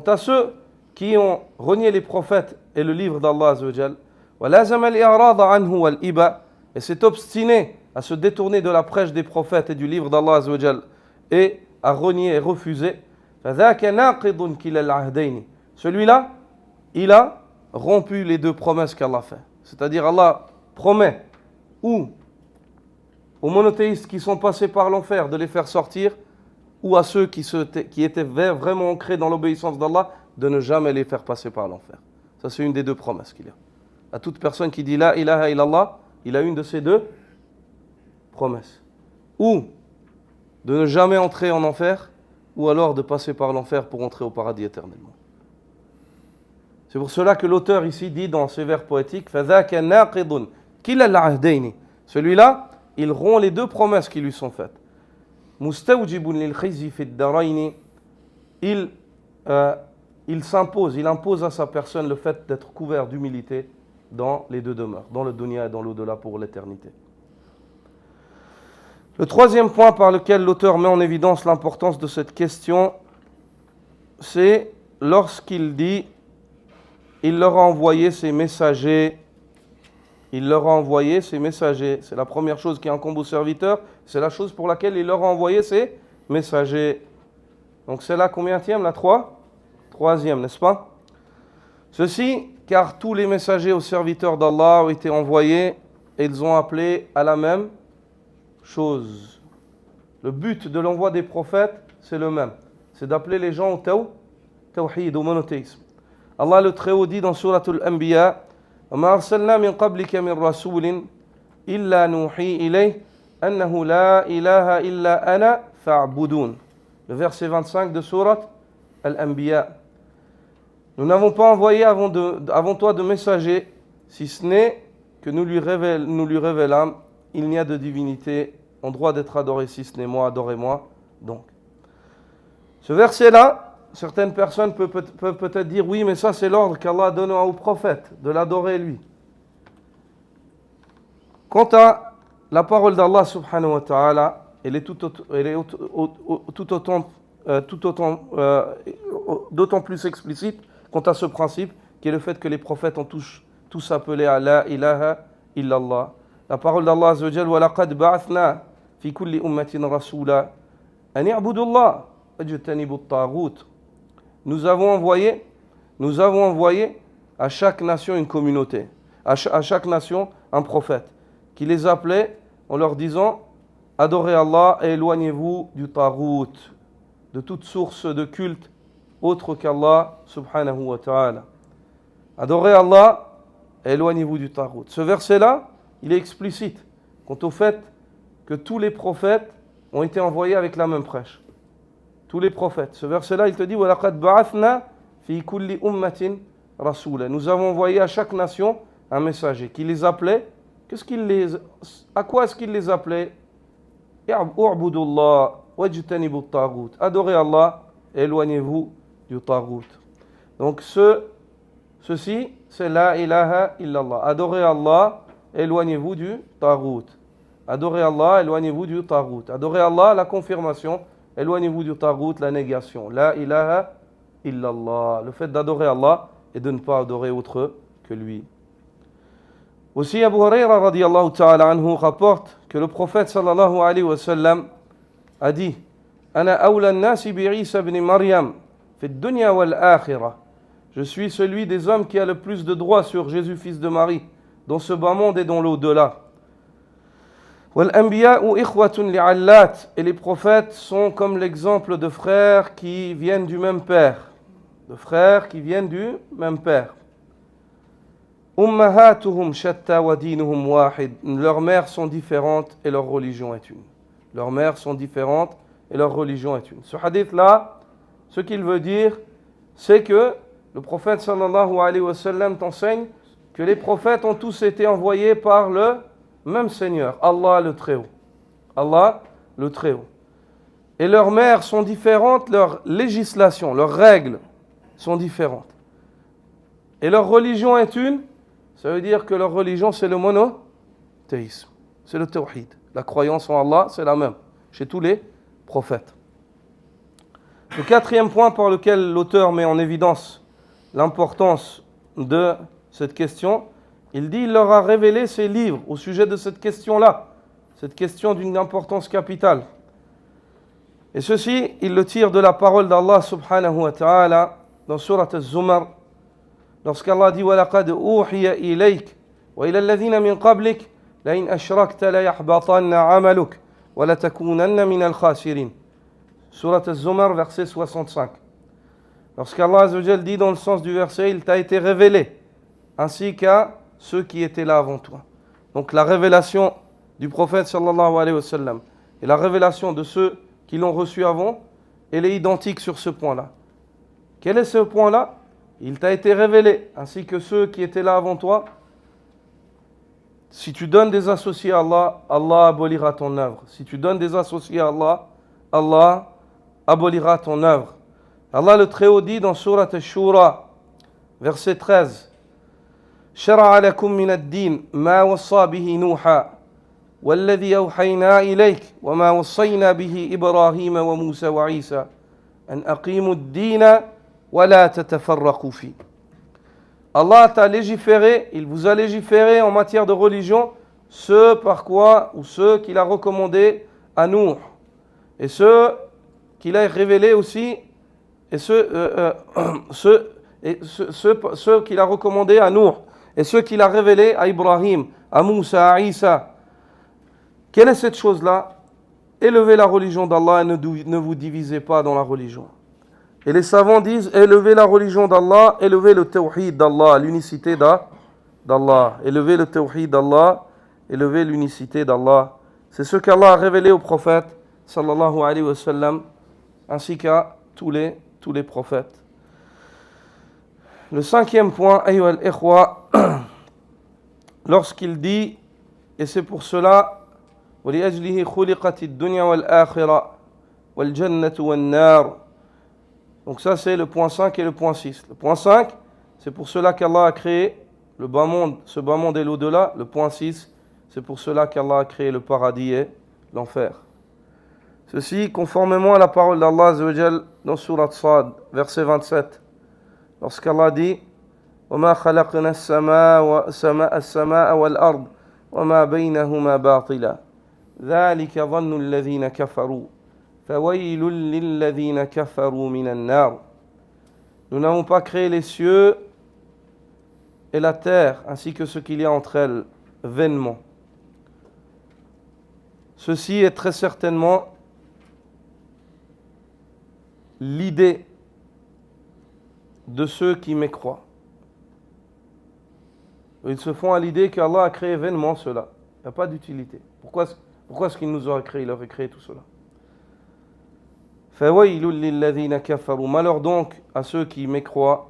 à ceux qui ont renié les prophètes et le livre d'Allah Azza wa Jal, et s'est obstiné à se détourner de la prêche des prophètes et du livre d'Allah Azza wa Jal, et à renier et refuser, celui-là, il a rompu les deux promesses qu'Allah fait. C'est-à-dire Allah promet ou aux monothéistes qui sont passés par l'enfer de les faire sortir, ou à ceux qui étaient vraiment ancrés dans l'obéissance d'Allah de ne jamais les faire passer par l'enfer. Ça c'est une des deux promesses qu'il y a. À toute personne qui dit la ilaha illallah, il a une de ces deux promesses. Ou de ne jamais entrer en enfer, ou alors de passer par l'enfer pour entrer au paradis éternellement. C'est pour cela que l'auteur ici dit dans ses vers poétiques celui-là, il rompt les deux promesses qui lui sont faites. Il s'impose, il impose à sa personne le fait d'être couvert d'humilité dans les deux demeures, dans le dunya et dans l'au-delà pour l'éternité. Le troisième point par lequel l'auteur met en évidence l'importance de cette question, c'est lorsqu'il dit « Il leur a envoyé ses messagers ». Il leur a envoyé ses messagers. C'est la première chose qui incombe au serviteur. C'est la chose pour laquelle il leur a envoyé ses messagers. Donc c'est la combienième, la troisième, n'est-ce pas? Ceci, car tous les messagers aux serviteurs d'Allah ont été envoyés et ils ont appelé à la même chose. Le but de l'envoi des prophètes, c'est le même. C'est d'appeler les gens au tawhid, au monothéisme. Allah le Très-Haut dit dans Surat Al-Anbiya, وما أرسلنا من قبلك من رسول إلا نوحي إليه أنه لا إله إلا أنا فاعبدون. Le verset 25 de Surat Al-Anbiya. Nous n'avons pas envoyé avant toi de messager, si ce n'est que nous lui révélâmes, il n'y a de divinité en droit d'être adoré si ce n'est moi, adorez-moi donc. Ce verset-là, certaines personnes peuvent peut-être dire, oui, mais ça c'est l'ordre qu'Allah donne au prophète, de l'adorer lui. Quant à la parole d'Allah subhanahu wa ta'ala, elle est d'autant plus explicite quant à ce principe, qui est le fait que les prophètes ont tous appelé à la ilaha illallah. La parole d'Allah azza wa jalla, wa laqad ba'athna fi kulli ummatin rasula an i'budu Allah wajtanibu at-taghut. Nous avons envoyé à chaque nation une communauté, à chaque nation un prophète, qui les appelait en leur disant adorez Allah et éloignez-vous du taghut, de toute source de culte autre qu'Allah subhanahu wa ta'ala. Adorez Allah et éloignez-vous du taghut. Ce verset-là, il est explicite quant au fait que tous les prophètes ont été envoyés avec la même prêche. Tous les prophètes. Ce verset-là, il te dit وَلَقَدْ بَعَثْنَا فِي كُلِّ أُمَّةٍ رَسُولًا. Nous avons envoyé à chaque nation un messager qui les appelait. À quoi est-ce qu'il les appelait? اعبدوا الله واجتنبوا الطاغوت. Adorez Allah et éloignez-vous du taghut. Donc ceci, c'est la ilaha illallah. Adorez Allah, éloignez-vous du taghut. Adorez Allah, éloignez-vous du taghut. Adorez Allah, la confirmation. Éloignez-vous du taghut, la négation. La ilaha illallah. Le fait d'adorer Allah et de ne pas adorer autre que lui. Aussi, Abu Huraira radiyallahu ta'ala anhu rapporte que le prophète sallallahu alayhi wa sallam a dit Ana awla an-nasi bi Isa ibn Maryam fi ad-dunya wal akhirah. Je suis celui des hommes qui a le plus de droits sur Jésus, fils de Marie, dans ce bas monde et dans l'au-delà. Wal anbiya'u ikhwatun li'allat. Et les prophètes sont comme l'exemple de frères qui viennent du même père. De frères qui viennent du même père. Ummahatuhum shatta wa dinuhum wahid. Leurs mères sont différentes et leur religion est une. Leurs mères sont différentes et leur religion est une. Ce hadith-là, ce qu'il veut dire, c'est que le prophète sallallahu alayhi wa sallam t'enseigne que les prophètes ont tous été envoyés par le même Seigneur, Allah le Très-Haut. Allah le Très-Haut. Et leurs mères sont différentes, leurs législations, leurs règles sont différentes. Et leur religion est une. Ça veut dire que leur religion, c'est le monothéisme. C'est le tawhid. La croyance en Allah, c'est la même chez tous les prophètes. Le quatrième point par lequel l'auteur met en évidence l'importance de cette question, il dit il leur a révélé ses livres au sujet de cette question-là, cette question d'une importance capitale. Et ceci, il le tire de la parole d'Allah subhanahu wa ta'ala dans Surat Az-Zumar, lorsqu'Allah dit وَلَقَدْ أُوحِيَ إِلَيْكَ وَإِلَى الَّذِينَ مِنْ قَبْلِكَ لَإِنْ أَشْرَكْتَ لَيَحْبَطَنَّ عَمَلُكَ وَلَتَكُونَنَّ مِنَ الْخَاسِرِينَ. Surat Az-Zumar, verset 65. Lorsqu'Allah Azza wa Jal dit dans le sens du verset, il t'a été révélé, ainsi qu'à ceux qui étaient là avant toi. Donc la révélation du prophète sallallahu alayhi wa sallam et la révélation de ceux qui l'ont reçu avant, elle est identique sur ce point-là. Quel est ce point-là? Il t'a été révélé, ainsi que ceux qui étaient là avant toi. Si tu donnes des associés à Allah, Allah abolira ton œuvre. Si tu donnes des associés à Allah, Allah abolira ton œuvre. Allah le Très-Haut dit dans Surat Ash-Shura, verset 13, شرع لكم من الدين ما وصى به نوحا والذي أوحينا إليك وما وصينا به إبراهيم وموسى وعيسى أن أقيموا الدين ولا تتفرقوا فيه. Allah t'a légiféré, il vous a légiféré en matière de religion ce par quoi ou ceux qu'il a recommandé à Nuh et ceux qu'il a révélé aussi et ceux qu'il a recommandé à Nuh et ceux qu'il a révélé à Ibrahim, à Moussa, à Isa. Quelle est cette chose-là? Élevez la religion d'Allah et ne vous divisez pas dans la religion. Et les savants disent, élevez la religion d'Allah, élevez le tawhid d'Allah, l'unicité d'Allah. Élevez le tawhid d'Allah, élevez l'unicité d'Allah. C'est ce qu'Allah a révélé au prophète, sallallahu alayhi wa sallam, ainsi qu'à tous les prophètes. Le cinquième point, ayyuha al-ikhwa, lorsqu'il dit, et c'est pour cela, وَلِأَجْلِهِ خُلِقَتِ الدُّنْيَا وَالْآخِرَةِ وَالْجَنَّةُ وَالنَّارُ. Donc ça c'est le point 5 et le point 6. Le point 5, c'est pour cela qu'Allah a créé le bas monde, ce bas monde et l'au-delà. Le point 6, c'est pour cela qu'Allah a créé le paradis et l'enfer. Ceci conformément à la parole d'Allah Azza wa Jal dans Surat Sad, verset 27. Lorsqu'Allah dit وَمَا خَلَقْنَا السَّمَاءَ وَالْأَرْضَ وَمَا بَيْنَهُمَا بَاطِلًا ذَلِكَ ظَنُّ الَّذِينَ كَفَرُوا فَوَيْلٌ لِلَّذِينَ كَفَرُوا مِنَ النَّارِ. Nous n'avons pas créé les cieux et la terre, ainsi que ce qu'il y a entre elles, vainement. Ceci est très certainement l'idée de ceux qui mécroient. Ils se font à l'idée qu'Allah a créé vainement cela. Il n'y a pas d'utilité. Pourquoi est-ce qu'il nous aurait créé? Il aurait créé tout cela. Malheur donc à ceux qui mécroient.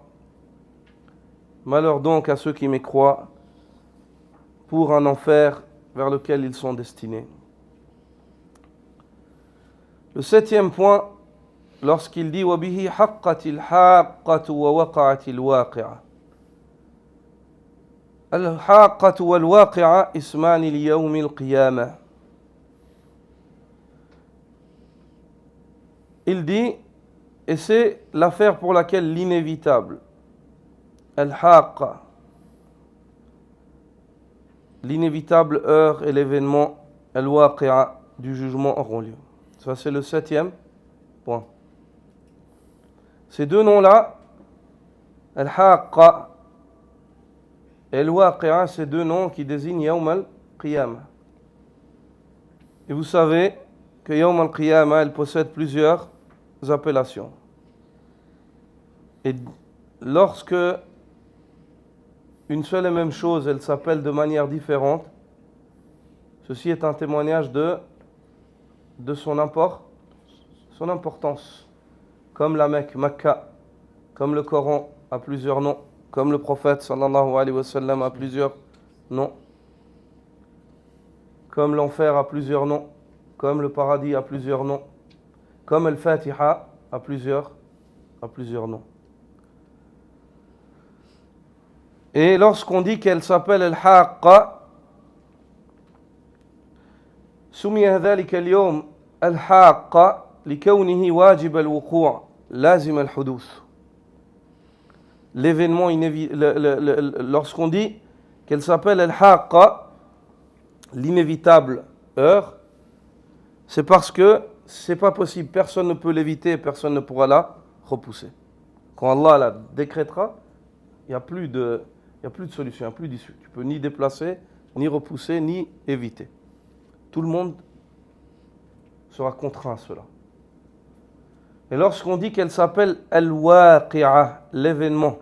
Malheur donc à ceux qui mécroient pour un enfer vers lequel ils sont destinés. Le septième point, lorsqu'il dit وَبِهِ حَقَّتِ الْحَاقَّةُ وَوَقَعَتِ الْوَاقِعَةُ. الْحَاقَّةُ وَالْوَاقِعَةُ اسْمَانِ لِيَوْمِ الْقِيَامَةِ. Il dit, et c'est l'affaire pour laquelle l'inévitable, al-haqqa, l'inévitable heure et l'événement al-waqi'a du jugement auront lieu. Ça c'est le septième point. Ces deux noms-là, al-haqqa et al-waqi'a, c'est deux noms qui désignent Yawm al-Qiyamah. Et vous savez que Yawm al-Qiyamah, elle possède plusieurs appellations. Et lorsque une seule et même chose, elle s'appelle de manière différente, ceci est un témoignage de son importance. Comme la Mecque, Makkah, comme le Coran a plusieurs noms, comme le prophète sallallahu alayhi wa sallam a plusieurs noms, comme l'enfer a plusieurs noms, comme le paradis a plusieurs noms, comme Al-Fatiha a plusieurs noms. Et lorsqu'on dit qu'elle s'appelle Al-Haqqa, سمي ذلك اليوم الحاقة لكونه واجب الوقوع لازم الحدوث. L'événement lorsqu'on dit qu'elle s'appelle Al-Haqqa, l'inévitable heure, c'est parce que c'est pas possible, personne ne peut l'éviter, personne ne pourra la repousser. Quand Allah la décrétera, il n'y a plus de solution, il n'y a plus d'issue. Tu peux ni déplacer, ni repousser, ni éviter. Tout le monde sera contraint à cela. Et lorsqu'on dit qu'elle s'appelle Al-Waqi'a, l'événement,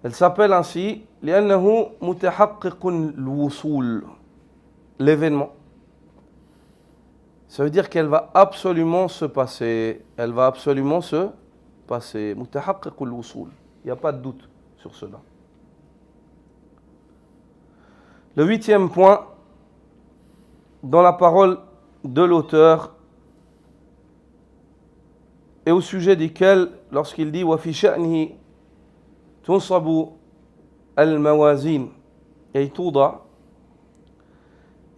elle s'appelle ainsi لأنه متحقق الوصول, l'événement. Ça veut dire qu'elle va absolument se passer. Elle va absolument se passer. متحقق الوصول. Il n'y a pas de doute sur cela. Le huitième point, dans la parole de l'auteur, et au sujet duquel, lorsqu'il dit وَفِي شَأْنِهِ تُنصَبُ الْمَوَازِينَ أي توضع,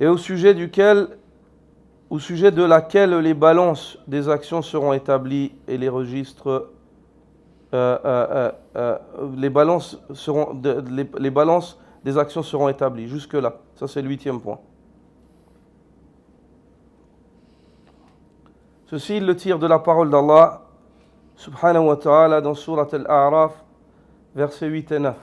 et au sujet de laquelle les balances des actions seront établies et les registres, les balances des actions seront établies. Jusque là, ça c'est le huitième point. Ceci, il le tire de la parole d'Allah subhanahu wa ta'ala dans Surat Al-A'raf, versets 8 et 9.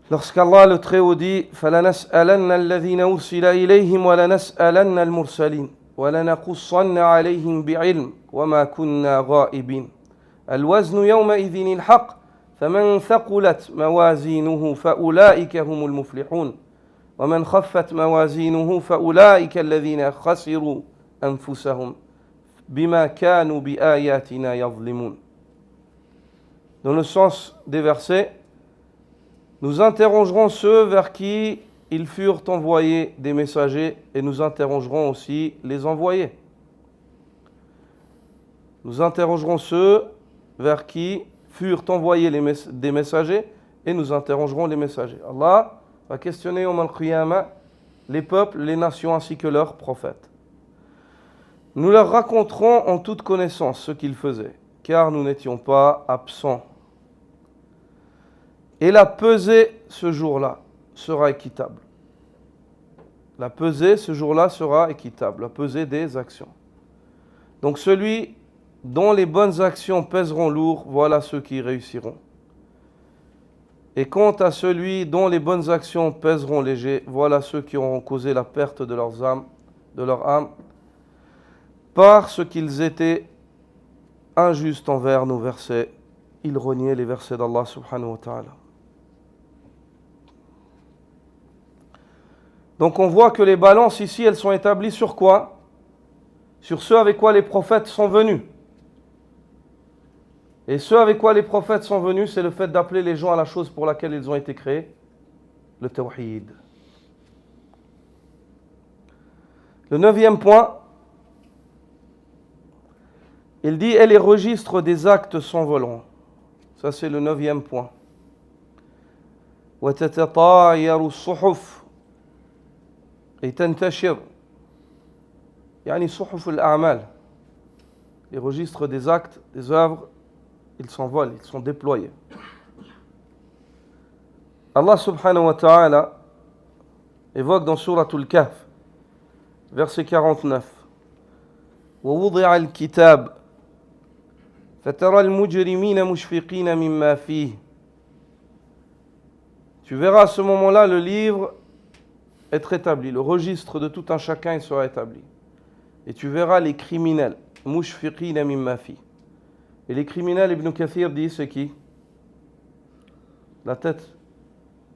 Lorsqu'Allah le Très-Haut dit فَلَنَسْأَلَنَّ الَّذِينَ أُرْسِلَ إِلَيْهِمْ وَلَنَسْأَلَنَّ الْمُرْسَلِينَ وَلَنَقُصَّنَّ عَلَيْهِمْ بِعِلْمٍ وَمَا كُنَّا غَائِبِينَ الْوَزْنُ يَوْمَئِذٍ الْحَقُّ فَمَنْ ثَقُلَتْ مَوَازِينُهُ فَأُولَئِكَ هُمُ الْمُفْلِحُونَ وَمَنْ خَفَّتْ مَوَازِينُهُ فَأُولَئِكَ الَّذِينَ خَسِرُوا أنفسهم بما كانوا بآياتنا يظلمون. dans le sens des versets, nous interrogerons ceux vers qui ils furent envoyés des messagers et nous interrogerons aussi les envoyés. Nous interrogerons ceux vers qui furent envoyés des messagers et nous interrogerons les messagers. Allah va questionner Yawm al-Qiyamah les peuples, les nations ainsi que leurs prophètes. Nous leur raconterons en toute connaissance ce qu'ils faisaient, car nous n'étions pas absents. Et la pesée ce jour-là sera équitable. La pesée ce jour-là sera équitable, la pesée des actions. Donc celui dont les bonnes actions pèseront lourd, voilà ceux qui réussiront. Et quant à celui dont les bonnes actions pèseront léger, voilà ceux qui auront causé la perte de leur âme, parce qu'ils étaient injustes envers nos versets. Ils reniaient les versets d'Allah subhanahu wa ta'ala. Donc on voit que les balances ici, elles sont établies sur quoi? Sur ce avec quoi les prophètes sont venus. Et ce avec quoi les prophètes sont venus, c'est le fait d'appeler les gens à la chose pour laquelle ils ont été créés, le tawhid. Le 9e point, il dit, et les registres des actes s'envoleront. Ça c'est le 9e point. وَتَتَطَايَرُ الصُّحُفُ et تنتشر يعني صحف الأعمال. Les registres des actes, des œuvres, ils s'envolent, ils sont déployés. Allah subhanahu wa ta'ala évoque dans Suratul Kahf, verset 49, وَوُضِعَ الْكِتَابِ فَتَرَى الْمُجْرِمِينَ مُشْفِقِينَ مِمَّا فِيهِ. Tu verras à ce moment-là le livre être établi, le registre de tout un chacun il sera établi. Et tu verras les criminels, mushfiqina mimma fi. Et les criminels, Ibn Kathir dit, c'est qui? La tête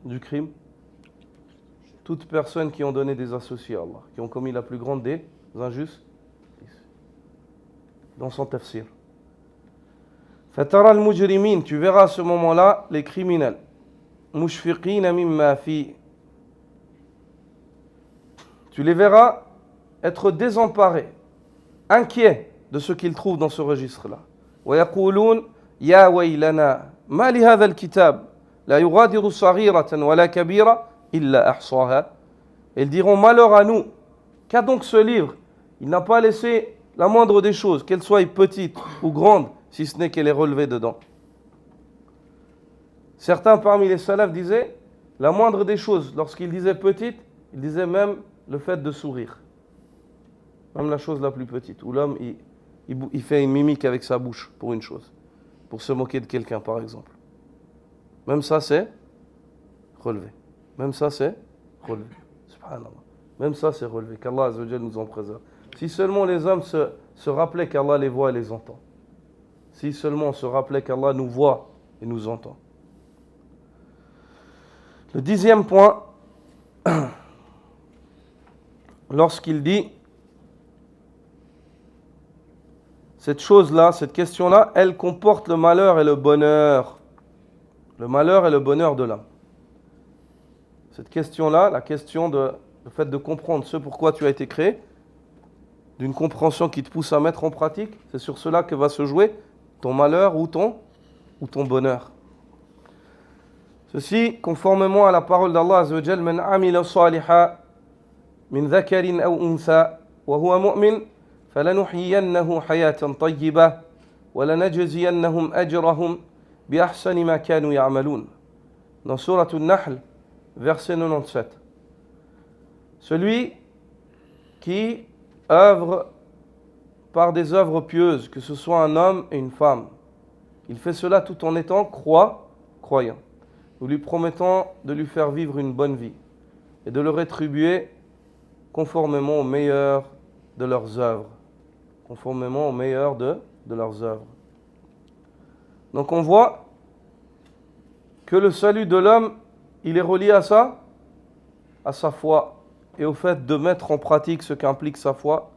du crime. Toutes personnes qui ont donné des associés à Allah, qui ont commis la plus grande des injustices. Dans son tafsir. Fatara al-mujrimin, tu verras à ce moment-là les criminels. Mushfiqina mimma fi. Tu les verras être désemparés, inquiets de ce qu'ils trouvent dans ce registre-là. وَيَقُولُونَ يَا وَيْلَنَا مَا لِهَذَا الْكِتَابِ لَا يُغَادِرُ صَغِيرَةً وَلَا كَبِيرَةً إِلَّا أَحْصَاهَا. Ils diront, malheur à nous, qu'a donc ce livre? Il n'a pas laissé la moindre des choses, qu'elle soit petite ou grande, si ce n'est qu'elle est relevée dedans. Certains parmi les salafs disaient, la moindre des choses, lorsqu'ils disaient petite, ils disaient même le fait de sourire. Même la chose la plus petite, où l'homme il fait une mimique avec sa bouche pour une chose, pour se moquer de quelqu'un par exemple. Même ça c'est relevé. Même ça c'est relevé. Subhanallah. Même ça c'est relevé. Qu'Allah Azza wa Jal nous en préserve. Si seulement les hommes se rappelaient qu'Allah les voit et les entend. Si seulement on se rappelait qu'Allah nous voit et nous entend. Le 10e point, lorsqu'il dit cette chose-là, cette question-là, elle comporte le malheur et le bonheur. Le malheur et le bonheur de l'homme. Cette question-là, la question de le fait de comprendre ce pourquoi tu as été créé, d'une compréhension qui te pousse à mettre en pratique, c'est sur cela que va se jouer ton malheur ou ton bonheur. Ceci, conformément à la parole d'Allah Azza wa Jal, man amila saliha min dhakarin aw untha wa huwa mu'min falanuhyiyannahu hayatan tayyibah wa lanajziyannahum ajrahum bi ahsani ma kanu ya'malun. Dans Sourate An-Nahl, verset 97. Celui qui œuvre par des œuvres pieuses, que ce soit un homme et une femme, il fait cela tout en étant croyant. Nous lui promettons de lui faire vivre une bonne vie et de le rétribuer conformément au meilleur de leurs œuvres. Conformément au meilleur de leurs œuvres. Donc on voit que le salut de l'homme, il est relié à ça, à sa foi, et au fait de mettre en pratique ce qu'implique sa foi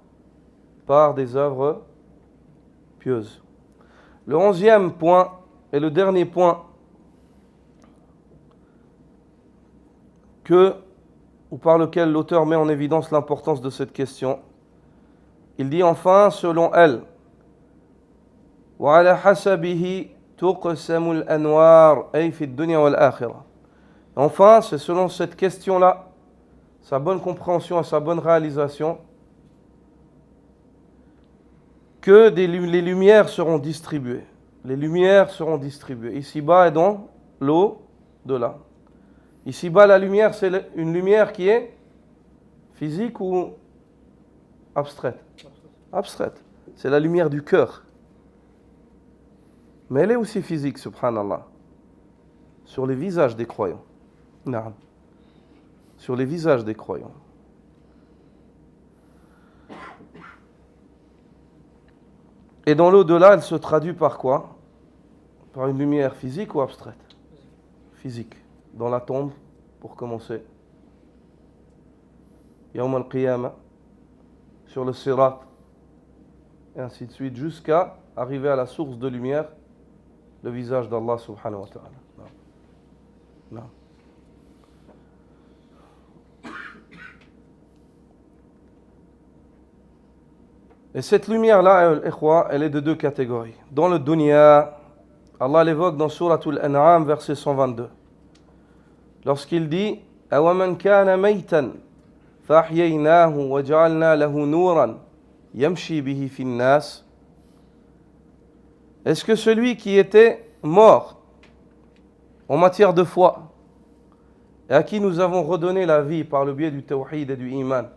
par des œuvres pieuses. Le 11e point Et le dernier point ou par lequel l'auteur met en évidence l'importance de cette question, il dit enfin, selon elle, وعلى حسبه تقسم الأنوار أي في الدنيا والآخرة. Enfin, c'est selon cette question-là, sa bonne compréhension et sa bonne réalisation, que les lumières seront distribuées. Les lumières seront distribuées, ici-bas et dans l'au-delà. Ici-bas, la lumière, c'est une lumière qui est physique ou abstraite? Abstraite. C'est la lumière du cœur. Mais elle est aussi physique, subhanallah, sur les visages des croyants. Naam. Sur les visages des croyants. Et dans l'au-delà, elle se traduit par quoi? Par une lumière physique ou abstraite? Physique. Dans la tombe, pour commencer. Yawm al-Qiyamah, sur le Sirat, et ainsi de suite, jusqu'à arriver à la source de lumière, le visage d'Allah subhanahu wa ta'ala. Non. Et cette lumière-là, elle est de deux catégories. Dans le dunya, Allah l'évoque dans Suratul An'am, verset 122. Lorsqu'il dit أَوَمَنْ كَانَ مَيْتًا فَأَحْيَيْنَاهُ وَجَعَلْنَا لَهُ نُورًا يَمْشِي بِهِ فِي النَّاسِ. Est-ce que celui qui était mort en matière de foi et à qui nous avons redonné la vie par le biais du tawhid et du iman,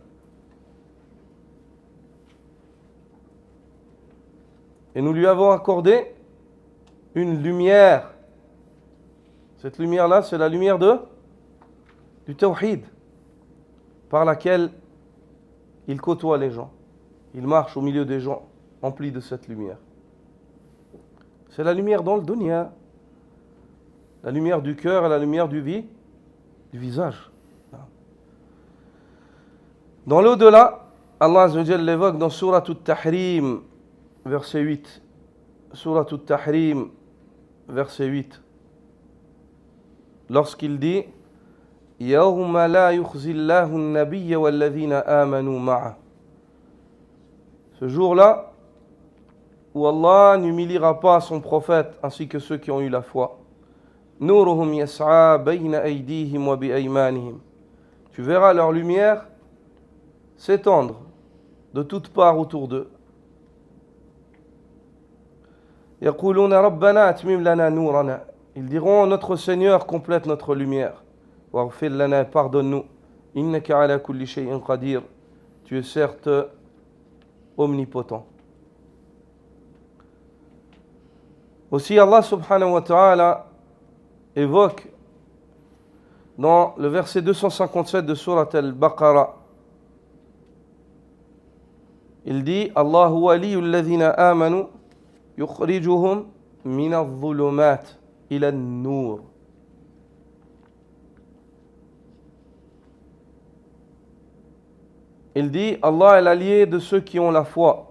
et nous lui avons accordé une lumière, cette lumière-là, c'est la lumière du tawhid, par laquelle il côtoie les gens, il marche au milieu des gens emplis de cette lumière. C'est la lumière dans le dunya, la lumière du cœur et la lumière du visage. Dans l'au-delà, Allah Azza wa Jalla l'évoque dans Surat At-Tahrim, verset 8. Surat At-Tahrim, verset 8. Lorsqu'il dit يَوْمَ لَا يُخْزِي اللَّهُ النَّبِيَّ وَالَّذِينَ آمَنُوا مَعَهُ. Ce jour-là, où Allah n'humiliera pas son prophète ainsi que ceux qui ont eu la foi. Nuruhum yas'a bayna aydihim wa biaymanihim. Tu verras leur lumière s'étendre de toutes parts autour d'eux. Yaquluna rabbana atmim lana nurana. Ils diront, notre Seigneur, complète notre lumière. Waghfir lana, pardonne-nous. Innaka ala kulli shay'in qadir. Tu es certes omnipotent. Aussi, Allah subhanahu wa ta'ala évoque dans le verset 257 de Surat al-Baqarah, il dit Allahu waliyul ladhina amanu yukhrijuhum min adh-dhulumat ila an-nur. Il dit Allah est l'allié de ceux qui ont la foi.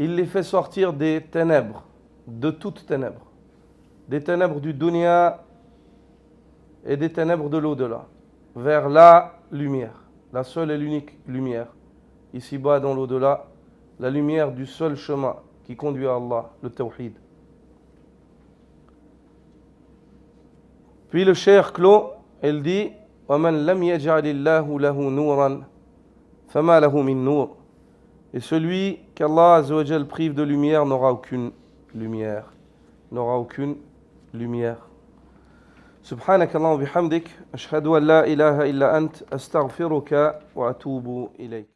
Il les fait sortir des ténèbres, de toutes ténèbres, des ténèbres du dunya et des ténèbres de l'au-delà, vers la lumière, la seule et l'unique lumière, ici-bas dans l'au-delà, la lumière du seul chemin qui conduit à Allah, le tawhid. Puis le cheikh clôt, il dit وَمَنْ لَمْ يَجْعَلِ اللَّهُ لَهُ نُورًا فَمَا لَهُ مِنْ نُورٍ. Et celui qu'Allah Azza wa Jal prive de lumière n'aura aucune lumière. N'aura aucune lumière. Subhanakallahumma wa bihamdik, ashhadu an la ilaha illa ant, astaghfiruka wa atubu ilayk.